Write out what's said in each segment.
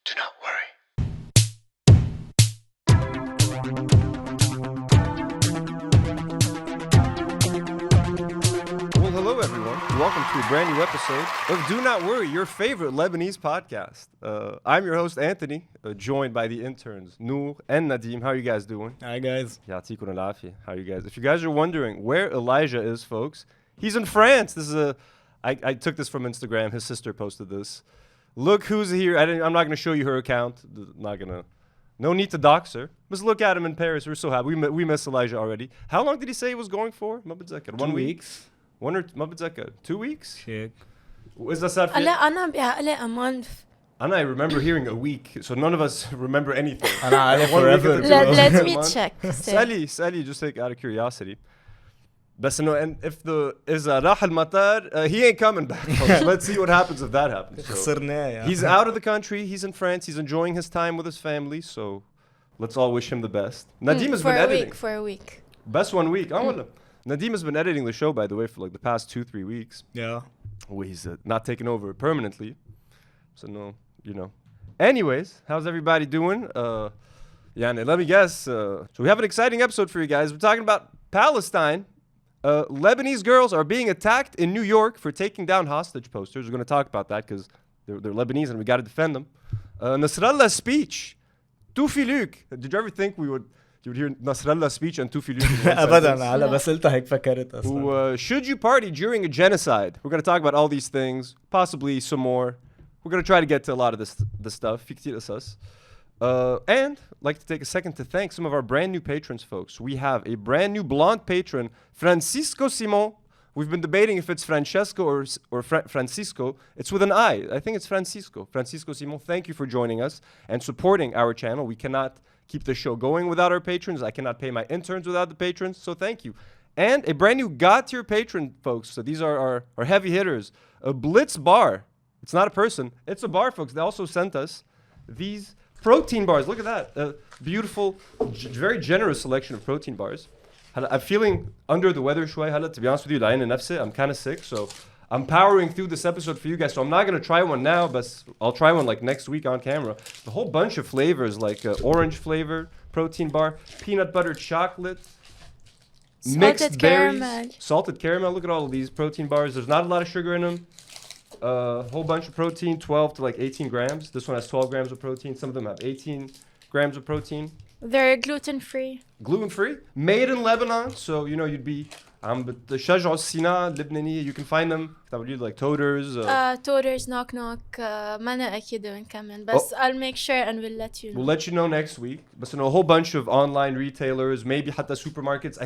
Do not worry. Well, hello everyone. Welcome to a brand new episode of Do Not Worry, your favorite Lebanese podcast. I'm your host, Anthony, joined by the interns, Nour and Nadim. How are you guys doing? Hi guys. Ya'atikum al-afiyah. How are you guys? If you guys are wondering where Elijah is, folks, he's in France. I took this from Instagram. His sister posted this. Look who's here. I'm not going to show you her account. No need to dox her. Just look at him in Paris. We're so happy. We miss Elijah already. How long did he say he was going for? 2 weeks. 2 weeks? Check. Is that sad? لا أنا بعقلي a month. And I remember hearing a week, so none of us remember anything. أنا عارف 1 week forever. at the Let two me months. check. Sally, just like out of curiosity. بس انه and إذا راح المطار, he ain't coming back. Folks. Let's see what happens if that happens. So, خسرناه يا. he's out of the country. He's in France. He's enjoying his time with his family. So let's all wish him the best. Nadim has been editing. For a week. Best 1 week. Nadim has been editing the show, by the way, for like the past 2-3 weeks. Yeah. Well, he's not taking over permanently. So no, you know. Anyways, how's everybody doing? Let me guess. So we have an exciting episode for you guys. We're talking about Palestine. Lebanese girls are being attacked in New York for taking down hostage posters. We're going to talk about that because they're Lebanese and we got to defend them. Nasrallah's speech. Toufiluk. Did you ever think you would hear Nasrallah's speech and Toufiluk? أبدا على بس قلتها هيك فكرت أصلا. Should you party during a genocide? We're going to talk about all these things, possibly some more. We're going to try to get to a lot of this stuff. في كتير قصص. And I'd like to take a second to thank some of our brand new patrons, folks. We have a brand new blonde patron, Francisco Simon. We've been debating if it's Francesco or Francisco. It's with an I. I think it's Francisco. Francisco Simon, thank you for joining us and supporting our channel. We cannot keep the show going without our patrons. I cannot pay my interns without the patrons, so thank you. And a brand new God-tier patron, folks. So these are our heavy hitters. A Blitz bar. It's not a person. It's a bar, folks. They also sent us these protein bars. Look at that. Beautiful, very generous selection of protein bars. I'm feeling under the weather شوي هلا, to be honest with you. لعين نفسي. I'm kind of sick, so I'm powering through this episode for you guys. So I'm not going to try one now, but I'll try one like next week on camera. A whole bunch of flavors, like orange flavor protein bar, peanut butter chocolate, mixed berries, salted caramel. Look at all of these protein bars. There's not a lot of sugar in them. A whole bunch of protein, 12 to like 18 grams. This one has 12 grams of protein. Some of them have 18 grams of protein. They're gluten-free. Gluten-free. Made in Lebanon. So, you know, you'd be... the شجع الصناعة اللبنانية. You can find them. Like Toters. Toters, knock knock. ما أنا أكيد وين كمان. بس I'll make sure and we'll let you know. We'll let you know next week. But, you know, a whole bunch of online retailers, maybe حتى supermarkets.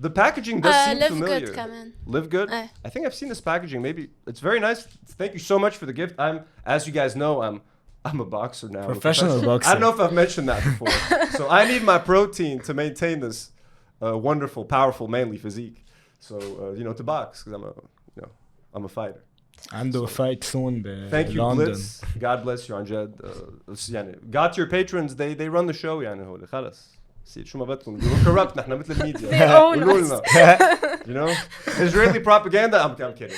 The packaging does seem live familiar. Good كمان. Live Good? I think I've seen this packaging. Maybe it's very nice. Thank you so much for the gift. As you guys know, I'm a boxer now. Professional boxer. I don't know if I've mentioned that before. So I need my protein to maintain this wonderful, powerful, manly physique. So to box because I'm a fighter. عنده fight soon ب Thank you, London. Blitz. God bless you عن جد. Got your patrons. They run the show يعني هو خلص. شو ما بدكم. We're corrupt نحن مثل الميديا. They own us. You know, Israeli propaganda. I'm kidding.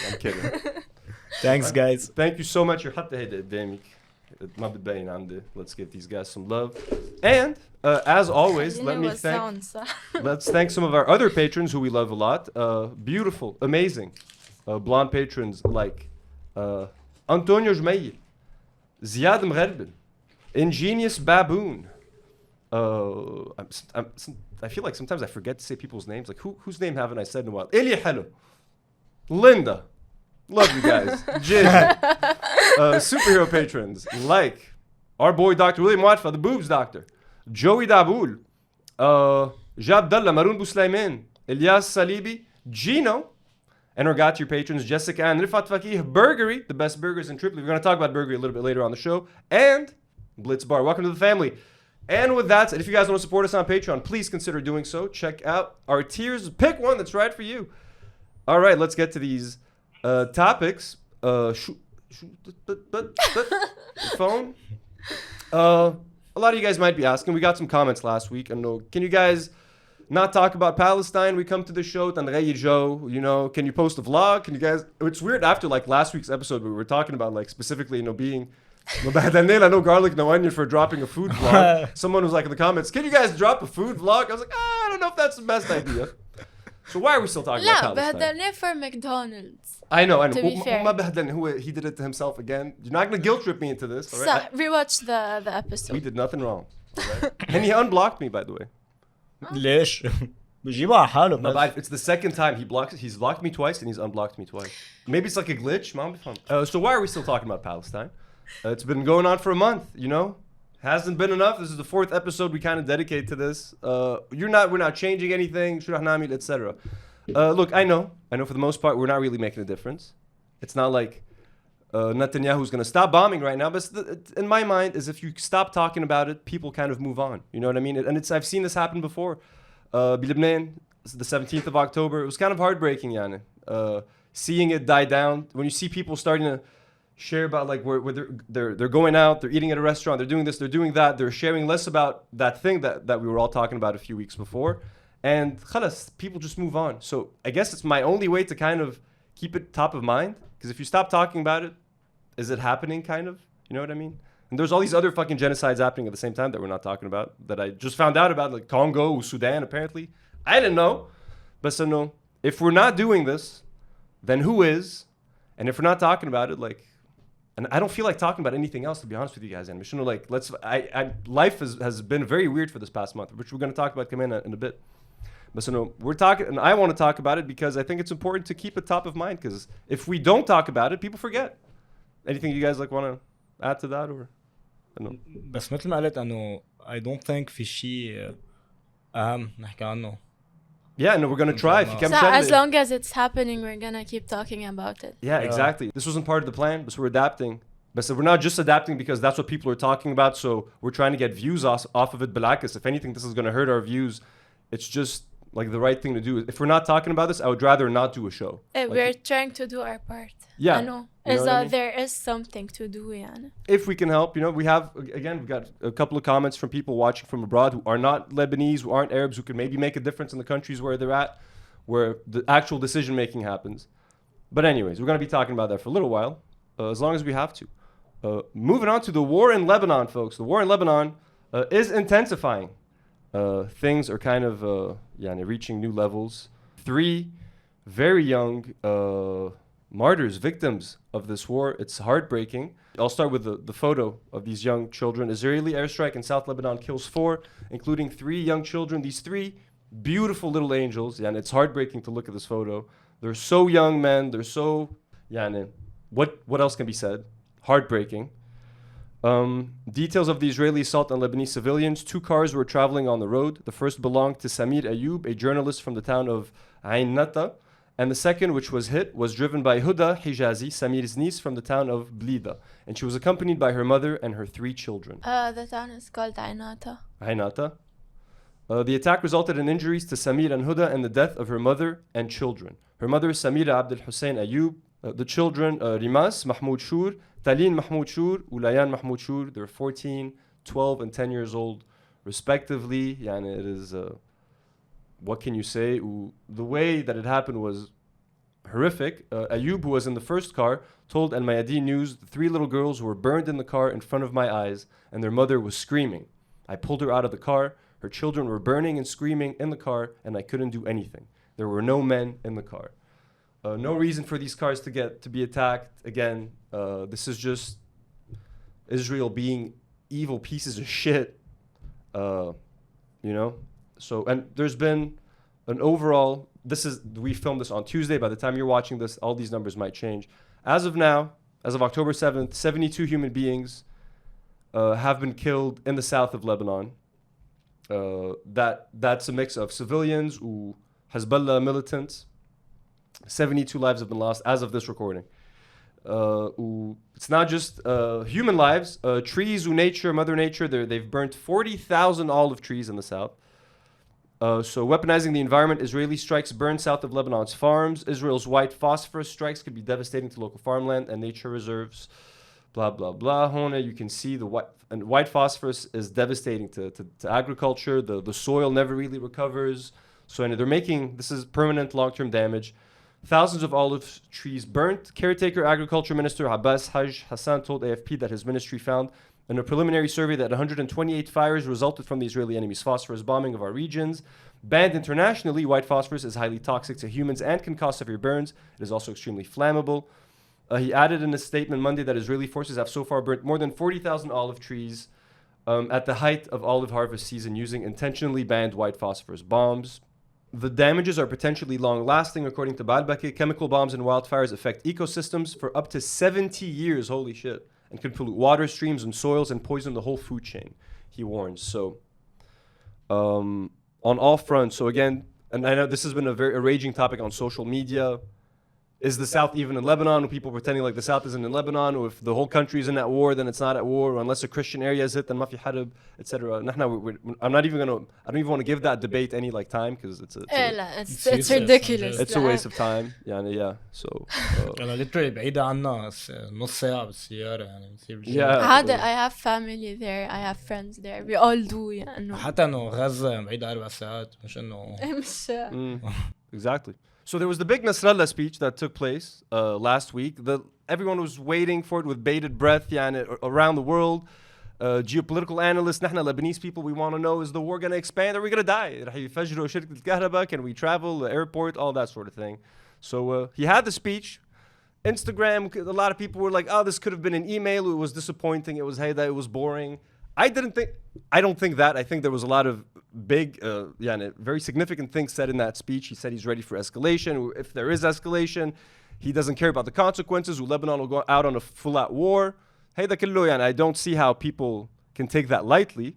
Thanks guys. Thank you so much. You're حتى هيدا قدامك. ما بتبين عندي. Let's give these guys some love. And as always, let's thank some of our other patrons who we love a lot. Beautiful, amazing, blonde patrons like Antonio Jmeil, Ziad Merheb, Ingenious Baboon. I feel like sometimes I forget to say people's names. Like whose name haven't I said in a while? Elia Hello, Linda. Love you guys. Jin. Superhero patrons like our boy Dr. William Watfa, the boobs doctor. Joey Daboul. Jab Dalla, Maroon Bouslayman. Elias Salibi. Gino. And our got your patrons, Jessica and Rifat Fakih. Burgery, the best burgers in Tripoli. We're going to talk about Burgery a little bit later on the show. And Blitz Bar. Welcome to the family. And with that said, if you guys want to support us on Patreon, please consider doing so. Check out our tiers. Pick one that's right for you. All right, let's get to these topics. Phone. A lot of you guys might be asking. We got some comments last week. And can you guys not talk about Palestine? We come to the show. Can you post a vlog? Can you guys? It's weird after like last week's episode, we were talking about like specifically being I know garlic, no onion for dropping a food vlog. Someone was like in the comments, can you guys drop a food vlog? I was like, I don't know if that's the best idea. So why are we still talking about Palestine? بهدلناه for McDonald's. I know. To be fair. He did it to himself again. You're not going to guilt trip me into this. All right? Rewatch the episode. We did nothing wrong. Right? And he unblocked me, by the way. ليش؟ بجيبها على حاله بس. It's the second time he's blocked me twice and he's unblocked me twice. Maybe it's like a glitch. So why are we still talking about Palestine? It's been going on for a month, you know? Hasn't been enough. This is the 4th episode we kind of dedicate to this. We're not changing anything, etc. Look, I know for the most part we're not really making a difference. It's not like Netanyahu's going to stop bombing right now, but in my mind is if you stop talking about it, people kind of move on. You know what I mean? And I've seen this happen before. Lebanon, the 17th of October, it was kind of heartbreaking, yani. Seeing it die down, when you see people starting to share about like where they're going out, they're eating at a restaurant, they're doing this, they're doing that, they're sharing less about that thing that we were all talking about a few weeks before, and khalas, people just move on. So I guess it's my only way to kind of keep it top of mind, because if you stop talking about it, is it happening kind of? You know what I mean? And there's all these other fucking genocides happening at the same time that we're not talking about, that I just found out about, like Congo or Sudan apparently. I didn't know. But so no, if we're not doing this, then who is? And if we're not talking about it, like, and I don't feel like talking about anything else, to be honest with you guys. And like, life has been very weird for this past month, which we're going to talk about in a bit. But so no, we're talking, and I want to talk about it because I think it's important to keep it top of mind, because if we don't talk about it, people forget. Anything you guys like want to add to that, or? I don't know. بس مثل ما قلت انه I don't think في شيء أهم نحكي عنه. Yeah, no, we're gonna try. If you So as long as it's happening, we're gonna keep talking about it. Yeah, exactly. This wasn't part of the plan, but so we're adapting. But so we're not just adapting because that's what people are talking about. So we're trying to get views off of it. Balakas, if anything, this is gonna hurt our views. It's just like the right thing to do. If we're not talking about this, I would rather not do a show. We're trying to do our part. Yeah, I know. You know I mean? There is something to do, yani. If we can help, you know, we've got a couple of comments from people watching from abroad who are not Lebanese, who aren't Arabs, who can maybe make a difference in the countries where they're at, where the actual decision making happens. But anyways, we're going to be talking about that for a little while, as long as we have to. Moving on to the war in Lebanon, folks. The war in Lebanon is intensifying. Things are kind of reaching new levels. 3 very young martyrs, victims of this war. It's heartbreaking. I'll start with the photo of these young children. Israeli airstrike in South Lebanon kills 4, including 3 young children. These 3 beautiful little angels. And it's heartbreaking to look at this photo. They're so young, men. They're so... What else can be said? Heartbreaking. Details of the Israeli assault on Lebanese civilians. 2 cars were traveling on the road. The first belonged to Samir Ayoub, a journalist from the town of Ain Nata. And the second, which was hit, was driven by Huda Hijazi, Samir's niece from the town of Blida. And she was accompanied by her mother and her 3 children. The town is called Ainata. Ainata. The attack resulted in injuries to Samir and Huda and the death of her mother and children. Her mother is Samira Abdel Hussein Ayoub. The children, Rimas Mahmoud Shur, Talin Mahmoud Shur, Ulayan Mahmoud Shur. They're 14, 12, and 10 years old, respectively. It is... what can you say? The way that it happened was horrific. Ayoub, who was in the first car, told Al Mayadeen News the 3 little girls were burned in the car in front of my eyes, and their mother was screaming. I pulled her out of the car. Her children were burning and screaming in the car, and I couldn't do anything. There were no men in the car. No reason for these cars to be attacked. Again, this is just Israel being evil pieces of shit. So, and there's been an overall, we filmed this on Tuesday. By the time you're watching this, all these numbers might change. As of now, as of October 7th, 72 human beings have been killed in the south of Lebanon. That's a mix of civilians, Hezbollah militants. 72 lives have been lost as of this recording. It's not just human lives. Trees, nature, Mother Nature, they've burnt 40,000 olive trees in the south. So weaponizing the environment, Israeli strikes burn south of Lebanon's farms. Israel's white phosphorus strikes could be devastating to local farmland and nature reserves. Blah, blah, blah. Hona, you can see the white phosphorus is devastating to agriculture. The soil never really recovers. So they're making, this is permanent long-term damage. Thousands of olive trees burnt. Caretaker Agriculture Minister Abbas Haj Hassan told AFP that his ministry found in a preliminary survey that 128 fires resulted from the Israeli enemy's phosphorus bombing of our regions. Banned internationally, white phosphorus is highly toxic to humans and can cause severe burns. It is also extremely flammable. He added in a statement Monday that Israeli forces have so far burnt more than 40,000 olive trees at the height of olive harvest season using intentionally banned white phosphorus bombs. The damages are potentially long-lasting. According to Baraket, chemical bombs and wildfires affect ecosystems for up to 70 years, holy shit, and can pollute water streams and soils and poison the whole food chain, he warns. So, on all fronts, so again, and I know this has been a raging topic on social media. Is the South even in Lebanon? People pretending like the South isn't in Lebanon, or if the whole country isn't at war, then it's not at war, or unless a Christian area is hit, then mafi harb, etc. I'm not even gonna. I don't even want to give that debate any like time because it's ridiculous. It's a waste of time. Yeah. So. أنا literally بعيدة عنا نص ساعة بالسيارة يعني بصير Yeah. I have family there, I have friends there, we all do يعني. حتى إنه غزة بعيدة 4 ساعات مش إنه. مش. Exactly. So there was the big Nasrallah speech that took place last week. Everyone was waiting for it with bated breath around the world. Geopolitical analysts, نحن Lebanese people, we want to know, is the war going to expand or are we going to die? رح يفجروا شركة الكهرباء? Can we travel, the airport, all that sort of thing. So he had the speech. Instagram, a lot of people were like, oh, this could have been an email. It was disappointing. It was, hey, that it was boring. I don't think that. I think there was a lot of big, very significant things said in that speech. He said he's ready for escalation. If there is escalation, he doesn't care about the consequences. Lebanon will go out on a full-out war. Hey, I don't see how people can take that lightly.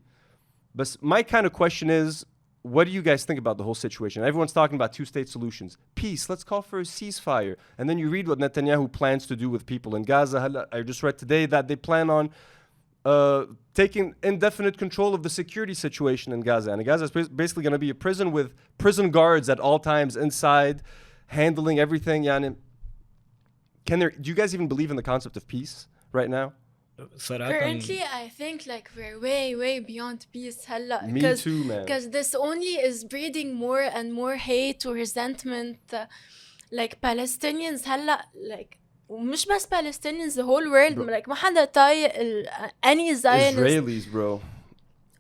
But my kind of question is, what do you guys think about the whole situation? Everyone's talking about two-state solutions. Peace, let's call for a ceasefire. And then you read what Netanyahu plans to do with people in Gaza. I just read today that they plan on taking indefinite control of the security situation in Gaza. And Gaza is basically going to be a prison with prison guards at all times inside, handling everything. Do you guys even believe in the concept of peace right now? Currently, I think like we're way beyond peace. Me too, man. Because this only is breeding more and more hate or resentment. Like Palestinians, like ومش بس Palestinians, the whole world. Like ما حدا طايق any Zionist. Israelis, bro.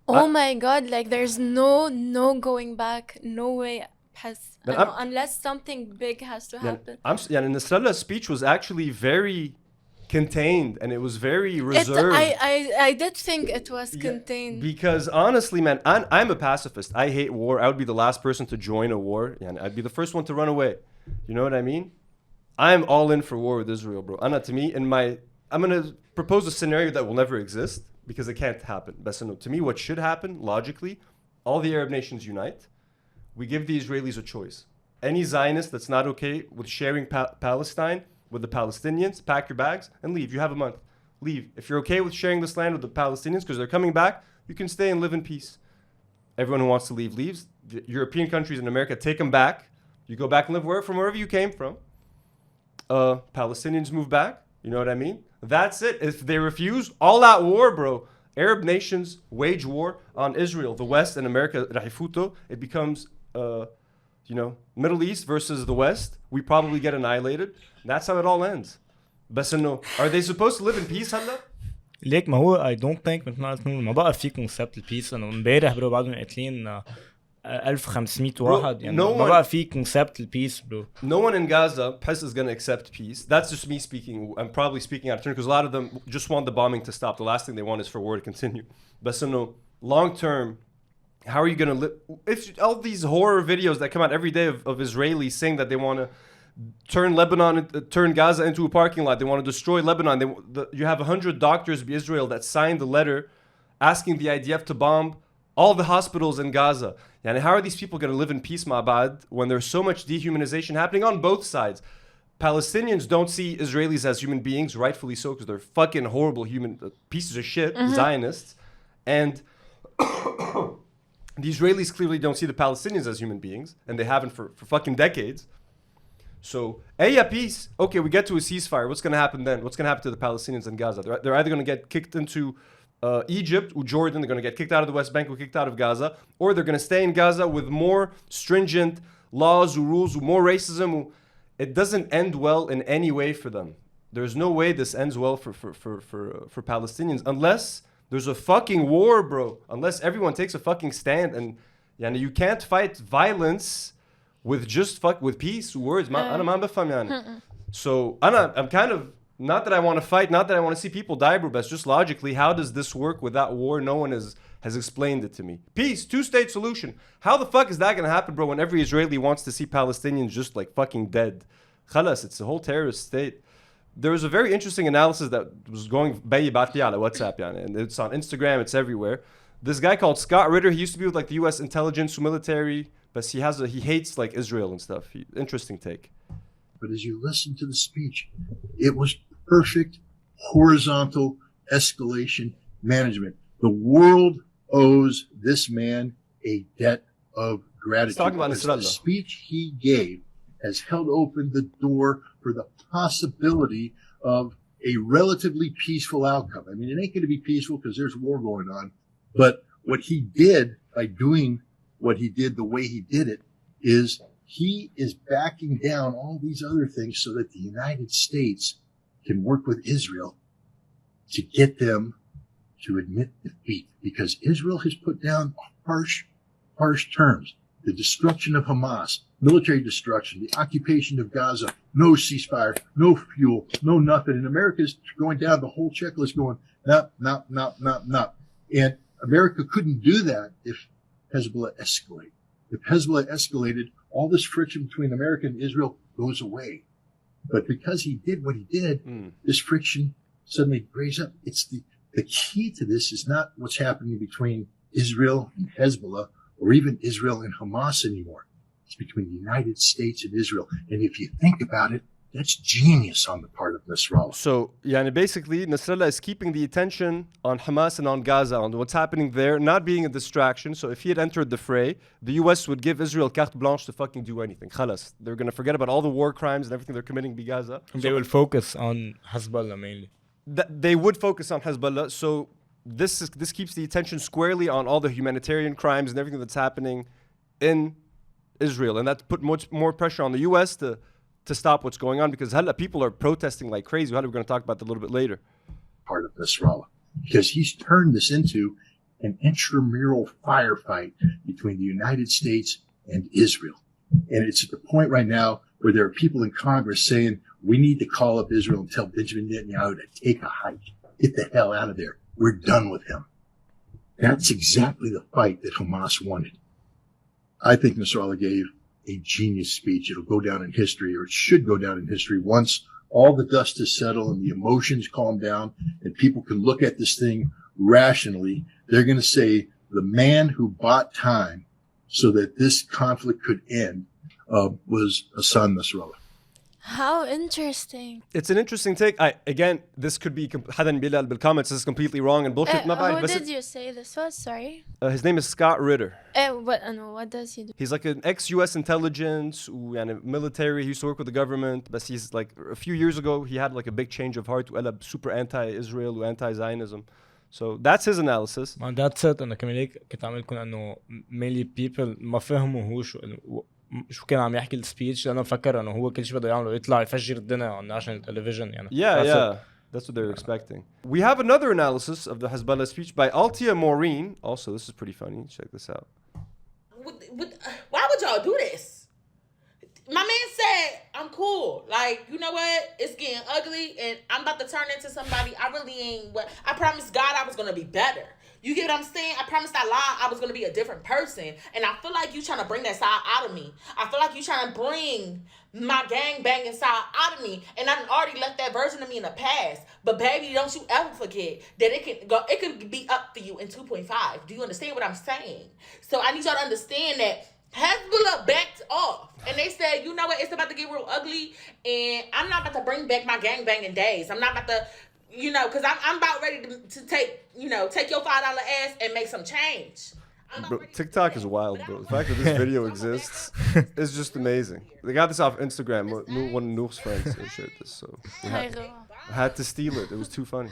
Oh my God! Like there's no going back. No way. Unless something big has to happen. And Nasrallah's speech was actually very contained and it was very reserved. I did think it was contained. Because honestly, man, I'm a pacifist. I hate war. I would be the last person to join a war. I'd be the first one to run away. You know what I mean? I'm all in for war with Israel, bro. To me, I'm going to propose a scenario that will never exist because it can't happen. To me, what should happen, logically, all the Arab nations unite. We give the Israelis a choice. Any Zionist that's not okay with sharing Palestine with the Palestinians, pack your bags and leave. You have a month. Leave. If you're okay with sharing this land with the Palestinians because they're coming back, you can stay and live in peace. Everyone who wants to leave leaves. The European countries in America take them back. You go back and live from wherever you came from. Palestinians move back. You know what I mean? That's it. If they refuse, all out war, bro. Arab nations wage war on Israel, the West, and America. It becomes, Middle East versus the West. We probably get annihilated. That's how it all ends. بس إنه are they supposed to live in peace هلا؟ ليك ما هو I don't think مثل ما قلت ما بقى في concept البيس إنه امبارح برو بعدهم قاتلين 1500 واحد يعني ما بقى في concept البيس برو. No one in Gaza is going to accept peace. That's just me speaking. I'm probably speaking out of turn because a lot of them just want the bombing to stop. The last thing they want is for war to continue. But so long term, how are you going to live? If all these horror videos that come out every day of Israelis saying that they want to turn Gaza into a parking lot, they want to destroy Lebanon. You have 100 doctors in Israel that signed the letter asking the IDF to bomb all the hospitals in Gaza. And how are these people going to live in peace, Ma'bad, when there's so much dehumanization happening on both sides? Palestinians don't see Israelis as human beings, rightfully so, because they're fucking horrible human pieces of shit, Zionists. And the Israelis clearly don't see the Palestinians as human beings, and they haven't for fucking decades. So, peace. Okay, we get to a ceasefire. What's going to happen then? What's going to happen to the Palestinians in Gaza? They're either going to get kicked into Egypt or Jordan. They're going to get kicked out of the West Bank or kicked out of Gaza. Or they're going to stay in Gaza with more stringent laws or rules or more racism. it doesn't end well in any way for them. There's no way this ends well for Palestinians unless there's a fucking war, bro. Unless everyone takes a fucking stand, and you can't fight violence with just with peace words. أنا ما بفهم يعني. So I'm kind of, not that I want to fight, not that I want to see people die, bro, but just logically, how does this work without war? No one has explained it to me. Peace, two-state solution. How the fuck is that going to happen, bro, when every Israeli wants to see Palestinians just like fucking dead? Khalas, it's a whole terrorist state. There was a very interesting analysis that was going by WhatsApp, and it's on Instagram, it's everywhere. This guy called Scott Ritter, he used to be with like the US intelligence, military, but he hates like Israel and stuff. Interesting take. But as you listen to the speech, it was perfect horizontal escalation management. The world owes this man a debt of gratitude. Talking about the speech he gave has held open the door for the possibility of a relatively peaceful outcome. I mean, it ain't going to be peaceful because there's war going on. But what he did by doing what he did the way he did it is he is backing down all these other things so that the United States can work with Israel to get them to admit defeat, because Israel has put down harsh terms. The destruction of Hamas, military destruction, the occupation of Gaza, no ceasefire, no fuel, no nothing. And America's going down the whole checklist going, no. And America couldn't do that if Hezbollah escalated. If Hezbollah escalated, all this friction between America and Israel goes away. But because he did what he did, this friction suddenly raised up. It's the key to this is not what's happening between Israel and Hezbollah or even Israel and Hamas anymore. It's between the United States and Israel. And if you think about it, that's genius on the part of Nasrallah. So, basically, Nasrallah is keeping the attention on Hamas and on Gaza, on what's happening there, not being a distraction. So if he had entered the fray, the U.S. would give Israel carte blanche to fucking do anything. Khalas. They're going to forget about all the war crimes and everything they're committing in Gaza. They will focus on Hezbollah mainly. They would focus on Hezbollah. So this keeps the attention squarely on all the humanitarian crimes and everything that's happening in Israel. And that put much more pressure on the U.S. to stop what's going on, because people are protesting like crazy. We're going to talk about that a little bit later. Part of Nasrallah, because he's turned this into an intramural firefight between the United States and Israel. And it's at the point right now where there are people in Congress saying, we need to call up Israel and tell Benjamin Netanyahu to take a hike. Get the hell out of there. We're done with him. That's exactly the fight that Hamas wanted. I think Nasrallah gave a genius speech. It'll go down in history, or it should go down in history, once all the dust is settled and the emotions calm down and people can look at this thing rationally. They're going to say the man who bought time so that this conflict could end was Hassan Nasrallah. How interesting. It's an interesting take. Again, this could be حدا بيلال بالcomments. This is completely wrong and bullshit. Who did you say this was? Sorry. His name is Scott Ritter. What does he do? He's like an ex-US intelligence and military. He used to work with the government, but he's like, a few years ago he had like a big change of heart وقلب super anti-Israel anti-Zionism. So that's his analysis. That's it. أنا كمان هيك كنت عم لكم إنه mainly people ما فهموا هو شو كان عم يحكي السبيتش، لأنه فكر إنه هو كل شيء بده يعمله يطلع يفجر الدنيا on national television يعني. Yeah. That's what they were expecting. We have another analysis of the Hezbollah speech by Altia Maureen. Also, this is pretty funny. Check this out. Why would y'all do this? My man said, I'm cool. Like, you know what? It's getting ugly and I'm about to turn into somebody I really ain't. I promised God I was going to be better. You get what I'm saying? I promised Allah I was going to be a different person. And I feel like you trying to bring that side out of me. I feel like you trying to bring my gang banging side out of me. And I already left that version of me in the past. But baby, don't you ever forget that it could be up for you in 2.5. Do you understand what I'm saying? So I need y'all to understand that Hezbollah backed off. And they said, you know what? It's about to get real ugly. And I'm not about to bring back my gang banging days. I'm not about to... because I'm about ready to take your $5 ass and make some change. Bro, TikTok is wild, bro. The fact that this video exists is just amazing. They got this off Instagram. One of Nour's friends shared this, so I had to steal it. It was too funny.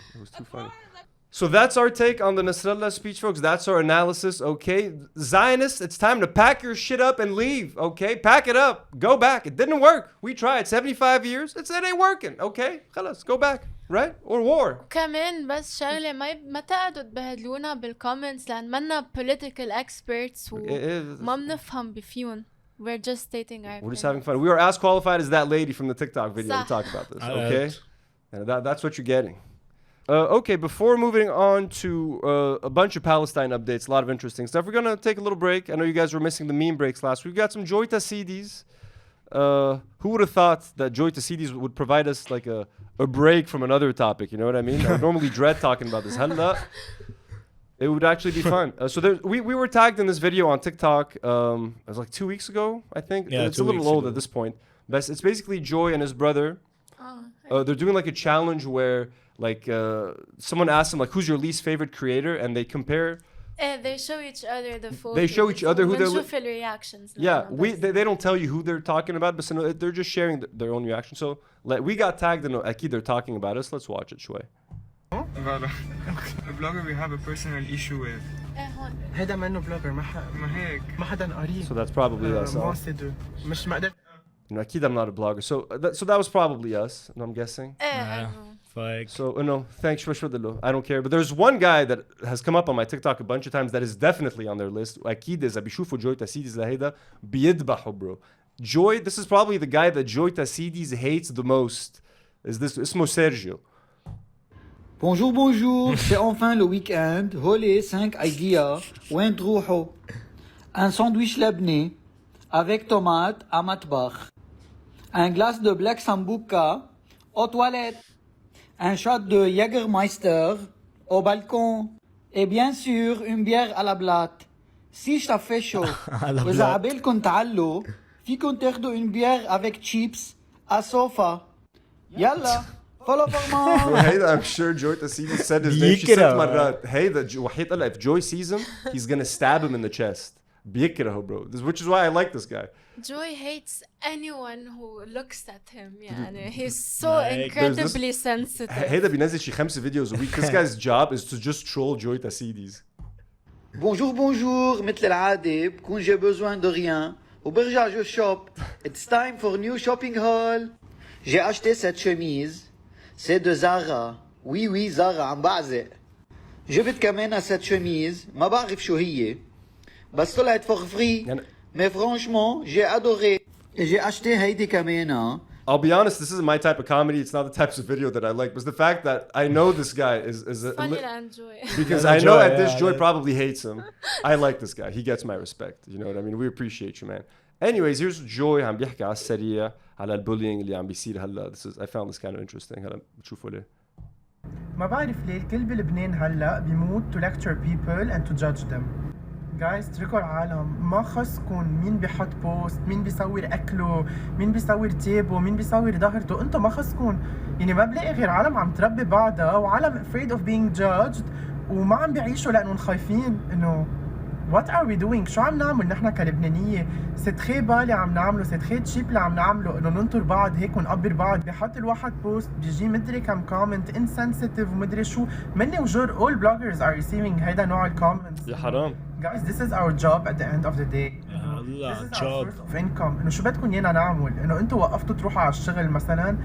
So that's our take on the Nasrallah speech, folks. That's our analysis, okay? Zionists, it's time to pack your shit up and leave, okay? Pack it up. Go back. It didn't work. We tried 75 years. It ain't working, okay? خلاص, go back, right? Or war. كمان بس شغلة ما تقعدوا تبهدلونا بالكومنتس لأن منا political experts وما بنفهم بفيهم. We're just stating our We're just having fun. We are as qualified as that lady from the TikTok video to talk about this, okay? And that's what you're getting. Okay, before moving on to a bunch of Palestine updates, a lot of interesting stuff, we're going to take a little break. I know you guys were missing the meme breaks last week. We've got some Joy Tassidis. Who would have thought that Joy Tassidis would provide us like a break from another topic, you know what I mean? I normally dread talking about this. It would actually be fun. So we were tagged in this video on TikTok. It was like 2 weeks ago, I think. Yeah, it's a little old at this point. But it's basically Joy and his brother. They're doing like a challenge where like someone asks them like, who's your least favorite creator? And they compare. They show each other the photos. They show each other who they're. ونشوف reactions. Yeah, they don't tell you who they're talking about, but they're just sharing their own reaction. So we got tagged and Akid they're talking about us. Let's watch it شوي. A blogger we have a personal issue with. هذا منه blogger ما هيك ما حدا قريب. So that's probably us. مش ما قدرت. Akid, I'm not a blogger. So that was probably us, I'm guessing. So no, thanks Shwashwadillo. I don't care. But there's one guy that has come up on my TikTok a bunch of times that is definitely on their list. أكيد إذا بيشوفوا Joy Tassidis لهيدا بيذبحوا bro. Joy, this is probably the guy that Joy Tassidis hates the most. Is this اسمه Sergio. Bonjour, c'est enfin le week-end. Holé 5 ideas. وين تروحوا? Un sandwich lebanais avec tomate à matbach. Un glace de black sambuca aux toilettes. Un shot de Jägermeister au balcon. Et bien sûr, une bière à la blatte. Si je fait chaud. وإذا عبالكم تعلوا فيكم تاخدوا une bière avec chips à sofa. يلا. Follow for more. Hey, I'm sure Joy Tassidis said his name. She said مرات. Hey, if Joy sees him, he's gonna stab him in the chest. بيكرهه bro. Which is why I like this guy. Joy hates anyone who looks at him. يعني he's so incredibly sensitive. هيدا بينزل شي 5 videos a week. This guy's job is to just troll Joy Tassidis. Bonjour, مثل العادة بكون j'ai besoin de rien وبرجع je shop. It's time for new shopping haul. J'ai acheté cette chemise. C'est de Zara. Oui, Zara عم بعزق. جبت كمان cette chemise. ما بعرف شو هي. بس طلعت for free. Mais franchement, j'ai adoré. J'ai acheté هيدي كمان. I'll be honest, this isn't my type of comedy. It's not the types of video that I like. But the fact that I know this guy is funny and Joy. Because I know at this Joy probably hates him. I like this guy. He gets my respect. You know what I mean? We appreciate you, man. Anyways, here's Joy عم بيحكي على السريع على البولينج اللي عم بيصير هلا. I found this kind of interesting. هلا بتشوفوا ليه. ما بعرف ليه الكل بلبنان هلا بيموت to lecture people and to judge them. Guys, اتركوا العالم. ما خصكم مين بيحط بوست، مين بيصور اكله، مين بيصور تيابه، مين بيصور ظهرته، انتم ما خصكم. يعني ما بلاقي غير عالم عم تربي بعضها وعالم afraid of being judged وما عم بيعيشوا لانهم خايفين انه what are we doing؟ شو عم نعمل نحن كلبنانية؟ سي تخي بالي عم نعمله، سي تخي تشيب اللي عم نعمله انه ننطر بعض هيك ونقبر بعض. بيحط الواحد بوست بيجي مدري كم كومنت insensitive ومدري شو. مني وجور all bloggers are receiving هيدا نوع الكومنتس. يا حرام. Guys, this is our job at the end of the day. This is our source of income. إنه شو بدكم يانا نعمل؟ إنه أنتوا وقفتوا تروحوا على الشغل مثلاً.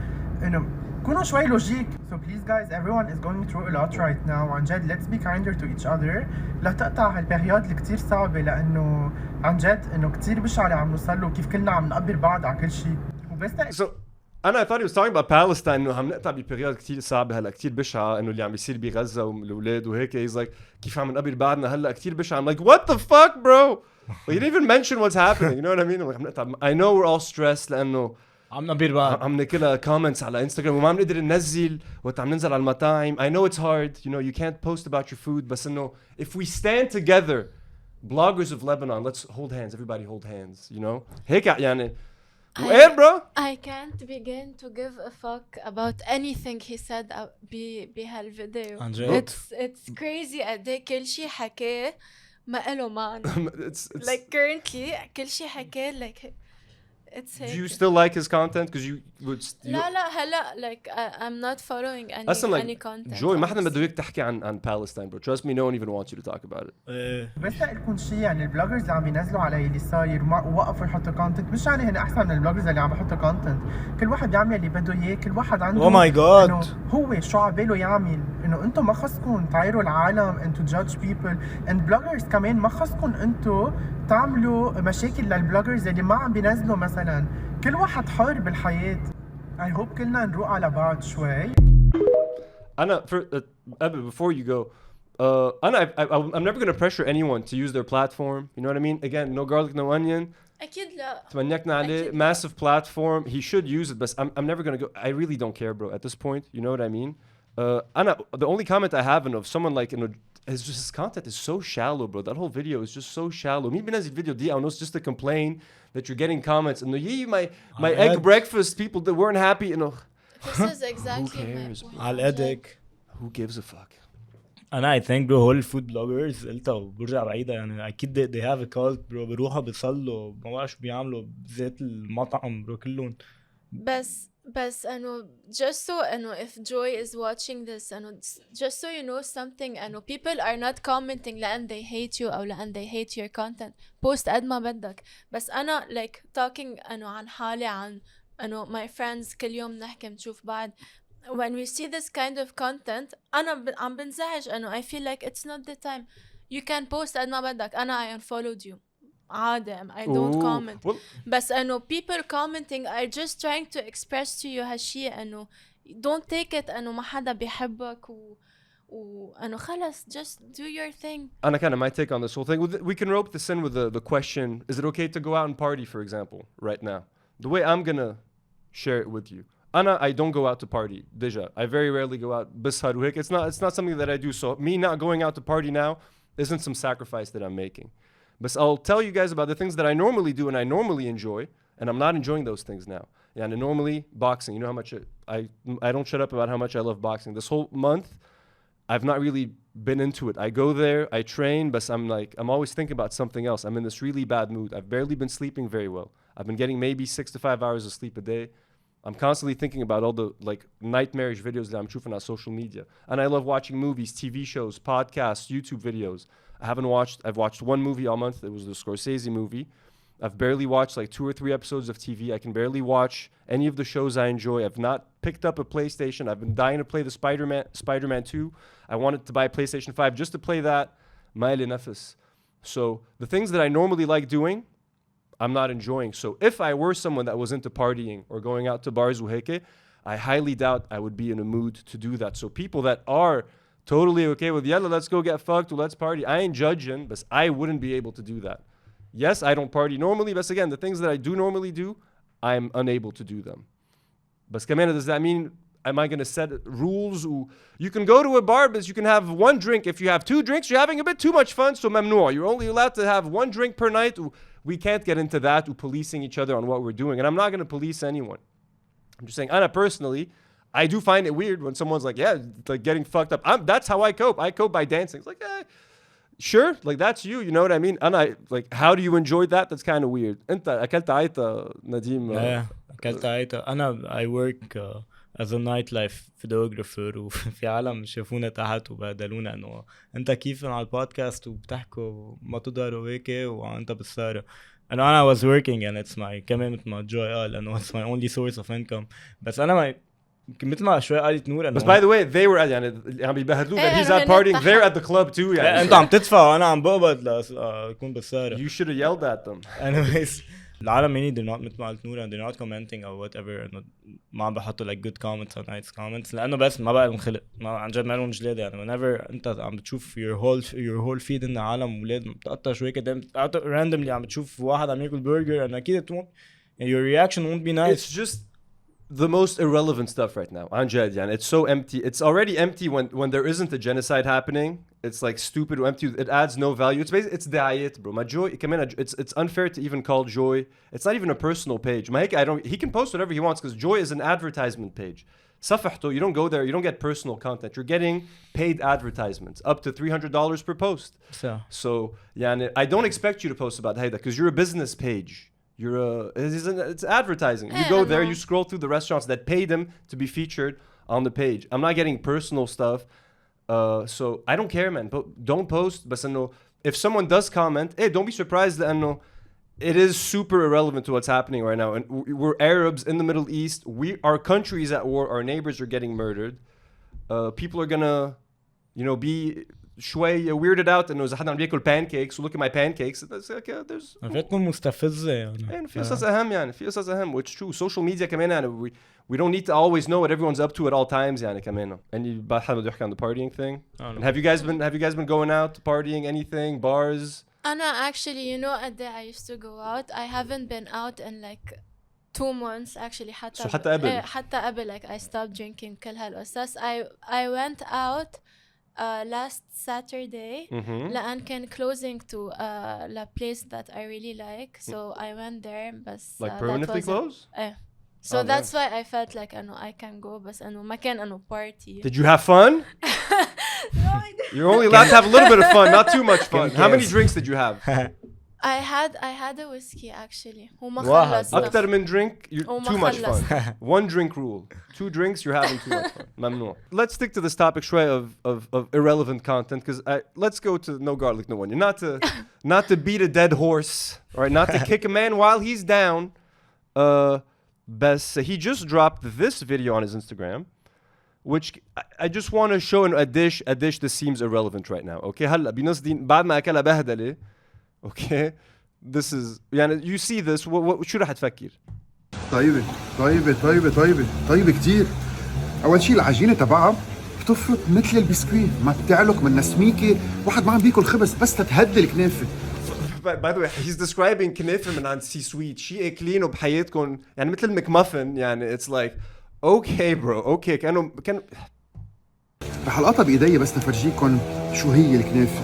إنه كونوا شوي لوجيك. So please guys, everyone is going through a lot right now. عن جد let's be kinder to each other. لا تقطع هالبريود اللي كتير صعبة لأنه عن جد إنه كتير بشع اللي عم نوصل له وكيف كلنا عم نقبر بعض على كل شيء. وبس. So I thought he was talking about Palestine إنه عم نقطع ببريود كتير صعبة هلا كتير بشعة إنه اللي عم بيصير بغزة والأولاد وهيك. He's like كيف عم نقبر بعضنا هلا كتير بشعة. I'm like what the fuck bro? Like, you didn't even mention what's happening. You know what I mean? I'm like, I know we're all stressed لأنه عم نقبر بعض. عم نكلها comments على انستغرام وما عم نقدر ننزل وقت عم ننزل على المطاعم. I know it's hard. You know you can't post about your food. بس إنه if we stand together, bloggers of Lebanon, let's hold hands. Everybody hold hands. You know? هيك يعني. وين bro? I can't begin to give a fuck about anything he said بهالفيديو. It's crazy قد ايه كل شيء حكاه ما له معنى. Like currently كل شيء حكاه like It's Do you هيك. still like his content? Because you would. لا هلا like I'm not following any أصلاً any like content. Joy ما حدا honestly. بده إياك تحكي عن Palestine, bro. Trust me, no one even wants you to talk about it. بس لكم شيء يعني البلوجرز اللي عم ينزلوا على اللي صاير ووقفوا يحطوا كونتنت مش يعني هن احسن من البلوجرز اللي عم يحطوا كونتنت. كل واحد بيعمل اللي بده اياه، كل واحد عنده Oh my God. إنه هو شو عباله يعمل، انه انتم ما خصكم تعايروا العالم and to judge people and bloggers كمان ما خصكم انتم تعملوا مشاكل للبلوجرز اللي ما عم بينزلوا مثلا. كل واحد حر بالحياة. I hope كلنا نروق على بعض شوي. Anna, before you go, Anna, I'm never gonna pressure anyone to use their platform. You know what I mean? Again, no garlic, no onion. أكيد لا. تمنيكنا عليه. Massive platform. He should use it, but I'm never gonna go. I really don't care, bro. At this point, you know what I mean? Anna, the only comment I have of someone like his content is so shallow, bro. That whole video is just so shallow. Me بنزل video دي I know it's just to complain that you're getting comments and my egg breakfast people that weren't happy. This is exactly cares, my point. على الادك. Who gives a fuck? انا I think bro هول الفود بلوجرز قلتها وبرجع بعيدة يعني اكيد they have a cult bro بيروحوا بيصلوا ما بعرف شو بيعملوا بذات المطعم bro كلهم. بس انه just so انه if Joy is watching this انه just so you know something انه people are not commenting لأن they hate you أو لأن they hate your content. post قد ما بدك. بس أنا like talking انه عن حالي عن انه my friends كل يوم نحكي نشوف بعض. when we see this kind of content أنا عم بنزعج انه I feel like it's not the time. you can post قد ما بدك. أنا I unfollowed you. عادي I don't comment. Well, بس انه people commenting are just trying to express to you هالشي انه don't take it انه ما حدا بيحبك وانه خلص just do your thing. Anna, kind of my take on this whole thing. We can rope this in with the question: is it okay to go out and party, for example, right now? The way I'm gonna share it with you, Anna, I don't go out to party. Deja, I very rarely go out. بسهر وهيك. It's not something that I do. So me not going out to party now isn't some sacrifice that I'm making. But I'll tell you guys about the things that I normally do and I normally enjoy, and I'm not enjoying those things now. Yeah, and normally boxing. You know how much I don't shut up about how much I love boxing. This whole month, I've not really been into it. I go there, I train, but I'm always thinking about something else. I'm in this really bad mood. I've barely been sleeping very well. I've been getting maybe 6 to 5 hours of sleep a day. I'm constantly thinking about all the nightmarish videos that I'm shooting on social media. And I love watching movies, TV shows, podcasts, YouTube videos. I've watched one movie all month. It was the Scorsese movie. I've barely watched 2 or 3 episodes of TV. I can barely watch any of the shows I enjoy. I've not picked up a PlayStation. I've been dying to play the Spider-Man 2. I wanted to buy a PlayStation 5 just to play that. Maile nafis. So the things that I normally like doing, I'm not enjoying. So if I were someone that was into partying or going out to bars وهيك, I highly doubt I would be in a mood to do that. So people that are totally okay with yalla, let's go get fucked, let's party, I ain't judging, but I wouldn't be able to do that. Yes, I don't party normally, but again, the things that I do normally do, I'm unable to do them. But Kamena, does that mean, am I going to set rules? You can go to a bar, but you can have 1 drink. If you have 2 drinks, you're having a bit too much fun, so mamnoor. You're only allowed to have 1 drink per night. We can't get into that, policing each other on what we're doing. And I'm not going to police anyone. I'm just saying, Anna, personally, I do find it weird when someone's getting fucked up. That's how I cope. I cope by dancing. It's sure, that's you know what I mean? And how do you enjoy that? That's kind of weird. أنت أكلت عيطة نديم. أكلت عيطة. أنا I work as a nightlife videographer وفي عالم شافونا تحت وبهدلونا إنه أنت كيف على البودكاست وبتحكوا ما تقدروا هيك وأنت بالسهرة. أنا I was working and it's my كمان مثل ما جوي قال إنه it's my only source of income. بس أنا مثل ما شوي قالت نور بس by the way they were يعني عم بيبهدلوك that he's out partying they're at the club too يعني انت عم تدفع وانا عم بقبض لكون بالسهرة. You should have yelled at them. Anyways العالم يعني they're not مثل ما قالت نور they're not commenting or whatever إنه ما عم بحطوا good comments or nice comments لأنه بس ما بقى لهم خلق ما عن جد ما لهم جلاد يعني whenever أنت عم بتشوف your whole feed إن عالم ولاد بتقطع شوي كده randomly عم بتشوف واحد عم ياكل برجر أنا أكيد your reaction won't be nice. It's just the most irrelevant stuff right now. Anjad, yani, it's so empty. It's already empty when there isn't a genocide happening. It's stupid, empty. It adds no value. It's basically it's diet, bro. My Joy, it's unfair to even call Joy. It's not even a personal page. He can post whatever he wants because Joy is an advertisement page. Safahto, you don't go there. You don't get personal content. You're getting paid advertisements up to $300 per post. So, yani, I don't expect you to post about Haida because you're a business page. It's advertising. You go there, you scroll through the restaurants that pay them to be featured on the page. I'm not getting personal stuff. So I don't care, man. Don't post. But if someone does comment, hey, don't be surprised that it is super irrelevant to what's happening right now. And we're Arabs in the Middle East. Our country is at war. Our neighbors are getting murdered. People are gonna, be شوي weirded out انه اذا حدا عم بياكل pancakes و look at my pancakes. There's فاتكون مستفزة يعني في قصص اهم في قصص اهم which true. Social media كمان يعني we don't need to always know what everyone's up to at all times يعني كمان. And you حدا بده يحكي on the partying thing. And have you guys been going out partying anything bars? أنا actually a day I used to go out. I haven't been out in like 2 months actually. حتى قبل like I stopped drinking كل هالقصص. I went out last Saturday لأن كان closing to a place that I really like, so I went there. بس like permanently close? So that's why I felt like I can go بس ما كان party. Did you have fun? No, I didn't. You're only allowed to have a little bit of fun, not too much fun. How many drinks did you have? I had a whiskey actually. وما واحد. خلصنا. أكتر من drink, you're وما too much fun. خلصنا. 1 drink rule. 2 drinks, you're having too much fun. ممنوع. Let's stick to this topic شوي of irrelevant content, because let's go to no garlic, no onion. Not to beat a dead horse, right? Not to kick a man while he's down. بس he just dropped this video on his Instagram, which I just want to show a dish that seems irrelevant right now. Okay, هلا بنص دين بعد ما أكلها بهدلة. Okay, this is يعني you see this شو رح تفكر؟ طيبة كتير. أول شيء العجينة تبعها بتفرط مثل البسكويت، ما بتعلق من سميكة، واحد ما عم بياكل خبز بس تتهدي الكنافة. By the way, he's describing Knefe من عند سي سويت. شيء أكلينه بحياتكم يعني مثل المكمافن يعني. It's like okay bro, okay كان رح القطها بإيدي بس نفرجيكم شو هي الكنافة.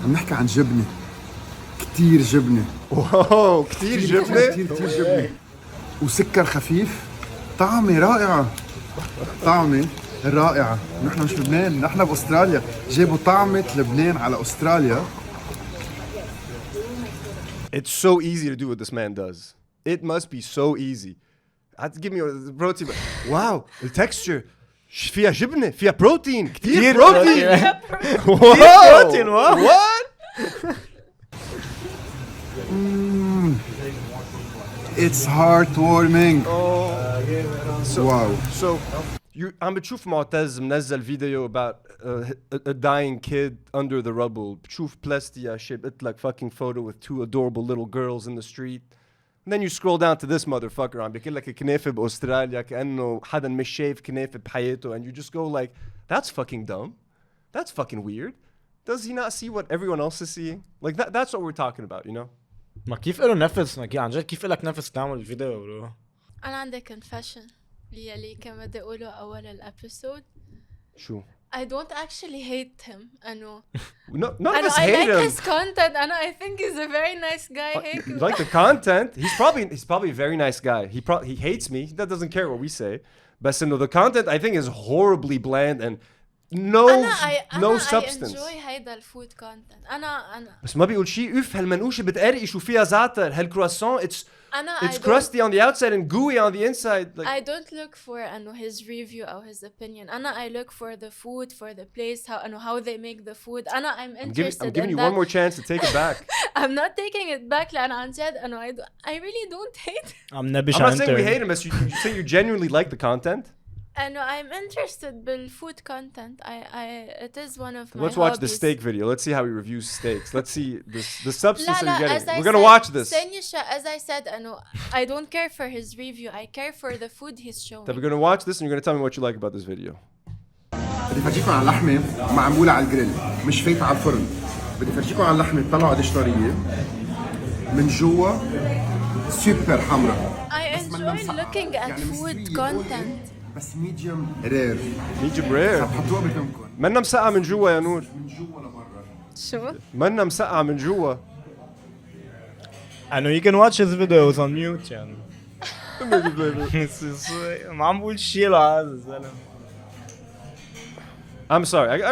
عم نحكي عن جبنة، كتير جبنة. واو كتير جبنة. كتير جبنة وسكر خفيف. طعمة رائعة. نحن مش بلبنان، نحن بأستراليا. جابوا طعمة لبنان على أستراليا. It's so easy to do what this man does. It must be so easy. Give me a protein. Wow, the texture. فيها جبنة، فيها بروتين، كتير بروتين. بروتين. What? It's heartwarming. Wow. So عم بتشوف معتز منزل فيديو about a dying kid under the rubble. بتشوف بلاستيا شبت لك fucking photo with 2 adorable little girls in the street. And then you scroll down to this motherfucker عم بيحكي لك كنافة بأستراليا كأنه حدا مش شايف كنافة بحياته, and you just go like, that's fucking dumb. That's fucking weird. Does he not see what everyone else is seeing? Like that's what we're talking about, you know? ما كيف له نفس؟ ما عن جد كيف لك نفس تعمل الفيديو برو؟ أنا عندي confession اللي كان بدي أقوله أول الأبيسود. شو؟ I don't actually hate him. أنو none of us hate him. I like him. his content. I think he's a very nice guy. You like the content? He's probably a very nice guy. He hates me. He doesn't care what we say. But the content I think is horribly bland and no substance. I enjoy هيدا الفود content. أنا بس ما بيقول شيء. هالمنقوشة بتقرقي شو فيها زعتر. هالكرواسون it's crusty on the outside and gooey on the inside. Like, I don't look for his review or his opinion. I look for the food, for the place, how they make the food. I'm interested. I'm giving you one more chance to take it back. I'm not taking it back. لأن عن جد I really don't hate. I'm not saying we hate him, but you say you genuinely like the content. I'm interested in food content. It is one of my Let's watch hobbies. the steak video. Let's see how he reviews steaks. Let's see the substance that you're getting. We're gonna watch this. As I said, I don't care for his review. I care for the food he's showing. We're gonna watch this and you're gonna tell me what you like about this video. بدي فرجيكم على اللحمة معمولة على الجريل، مش فايتة على الفرن. بدي فرجيكم على اللحمة طلعوا قديش طرية من جوا سوبر حمرا. I enjoy looking at food content. بس ميديوم رير. ميديوم رير. حطوها بفمكم. منا مسقعة من جوا يا نور. من جوا لبرا. شو؟ منا مسقعة من جوا. I know you can watch his videos on mute يعني. ما عم بقول شيء لهذا الزلمة. I'm sorry.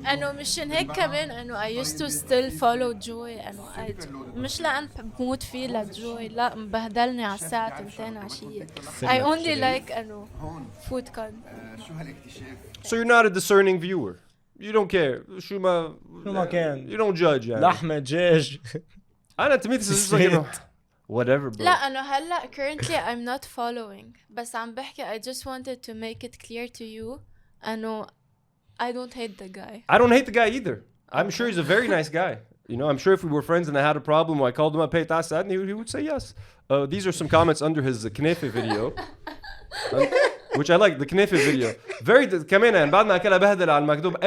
انه مشان هيك كمان انه I used to still follow Joy انه مش لان بموت فيه لجوي لا مبهدلني على الساعة 2 عشية. I only like انه food content. شو هالاكتشاف؟ So you're not a discerning viewer. You don't care. شو ما كان. You don't judge يعني. لحمة دجاج. أنا to me this is just like, you know, whatever bro. لا انه هلا currently I'm not following بس عم بحكي I just wanted to make it clear to you انه I don't hate the guy. I don't hate the guy either. I'm sure he's a very nice guy. You know, I'm sure if we were friends and I had a problem, I called him up, hey, Tassidis, he would say yes. These are some comments under his Knefe video. Which I like, the Knefe video. Very كمان يعني بعد ما أكلها بهدلة على المكتوب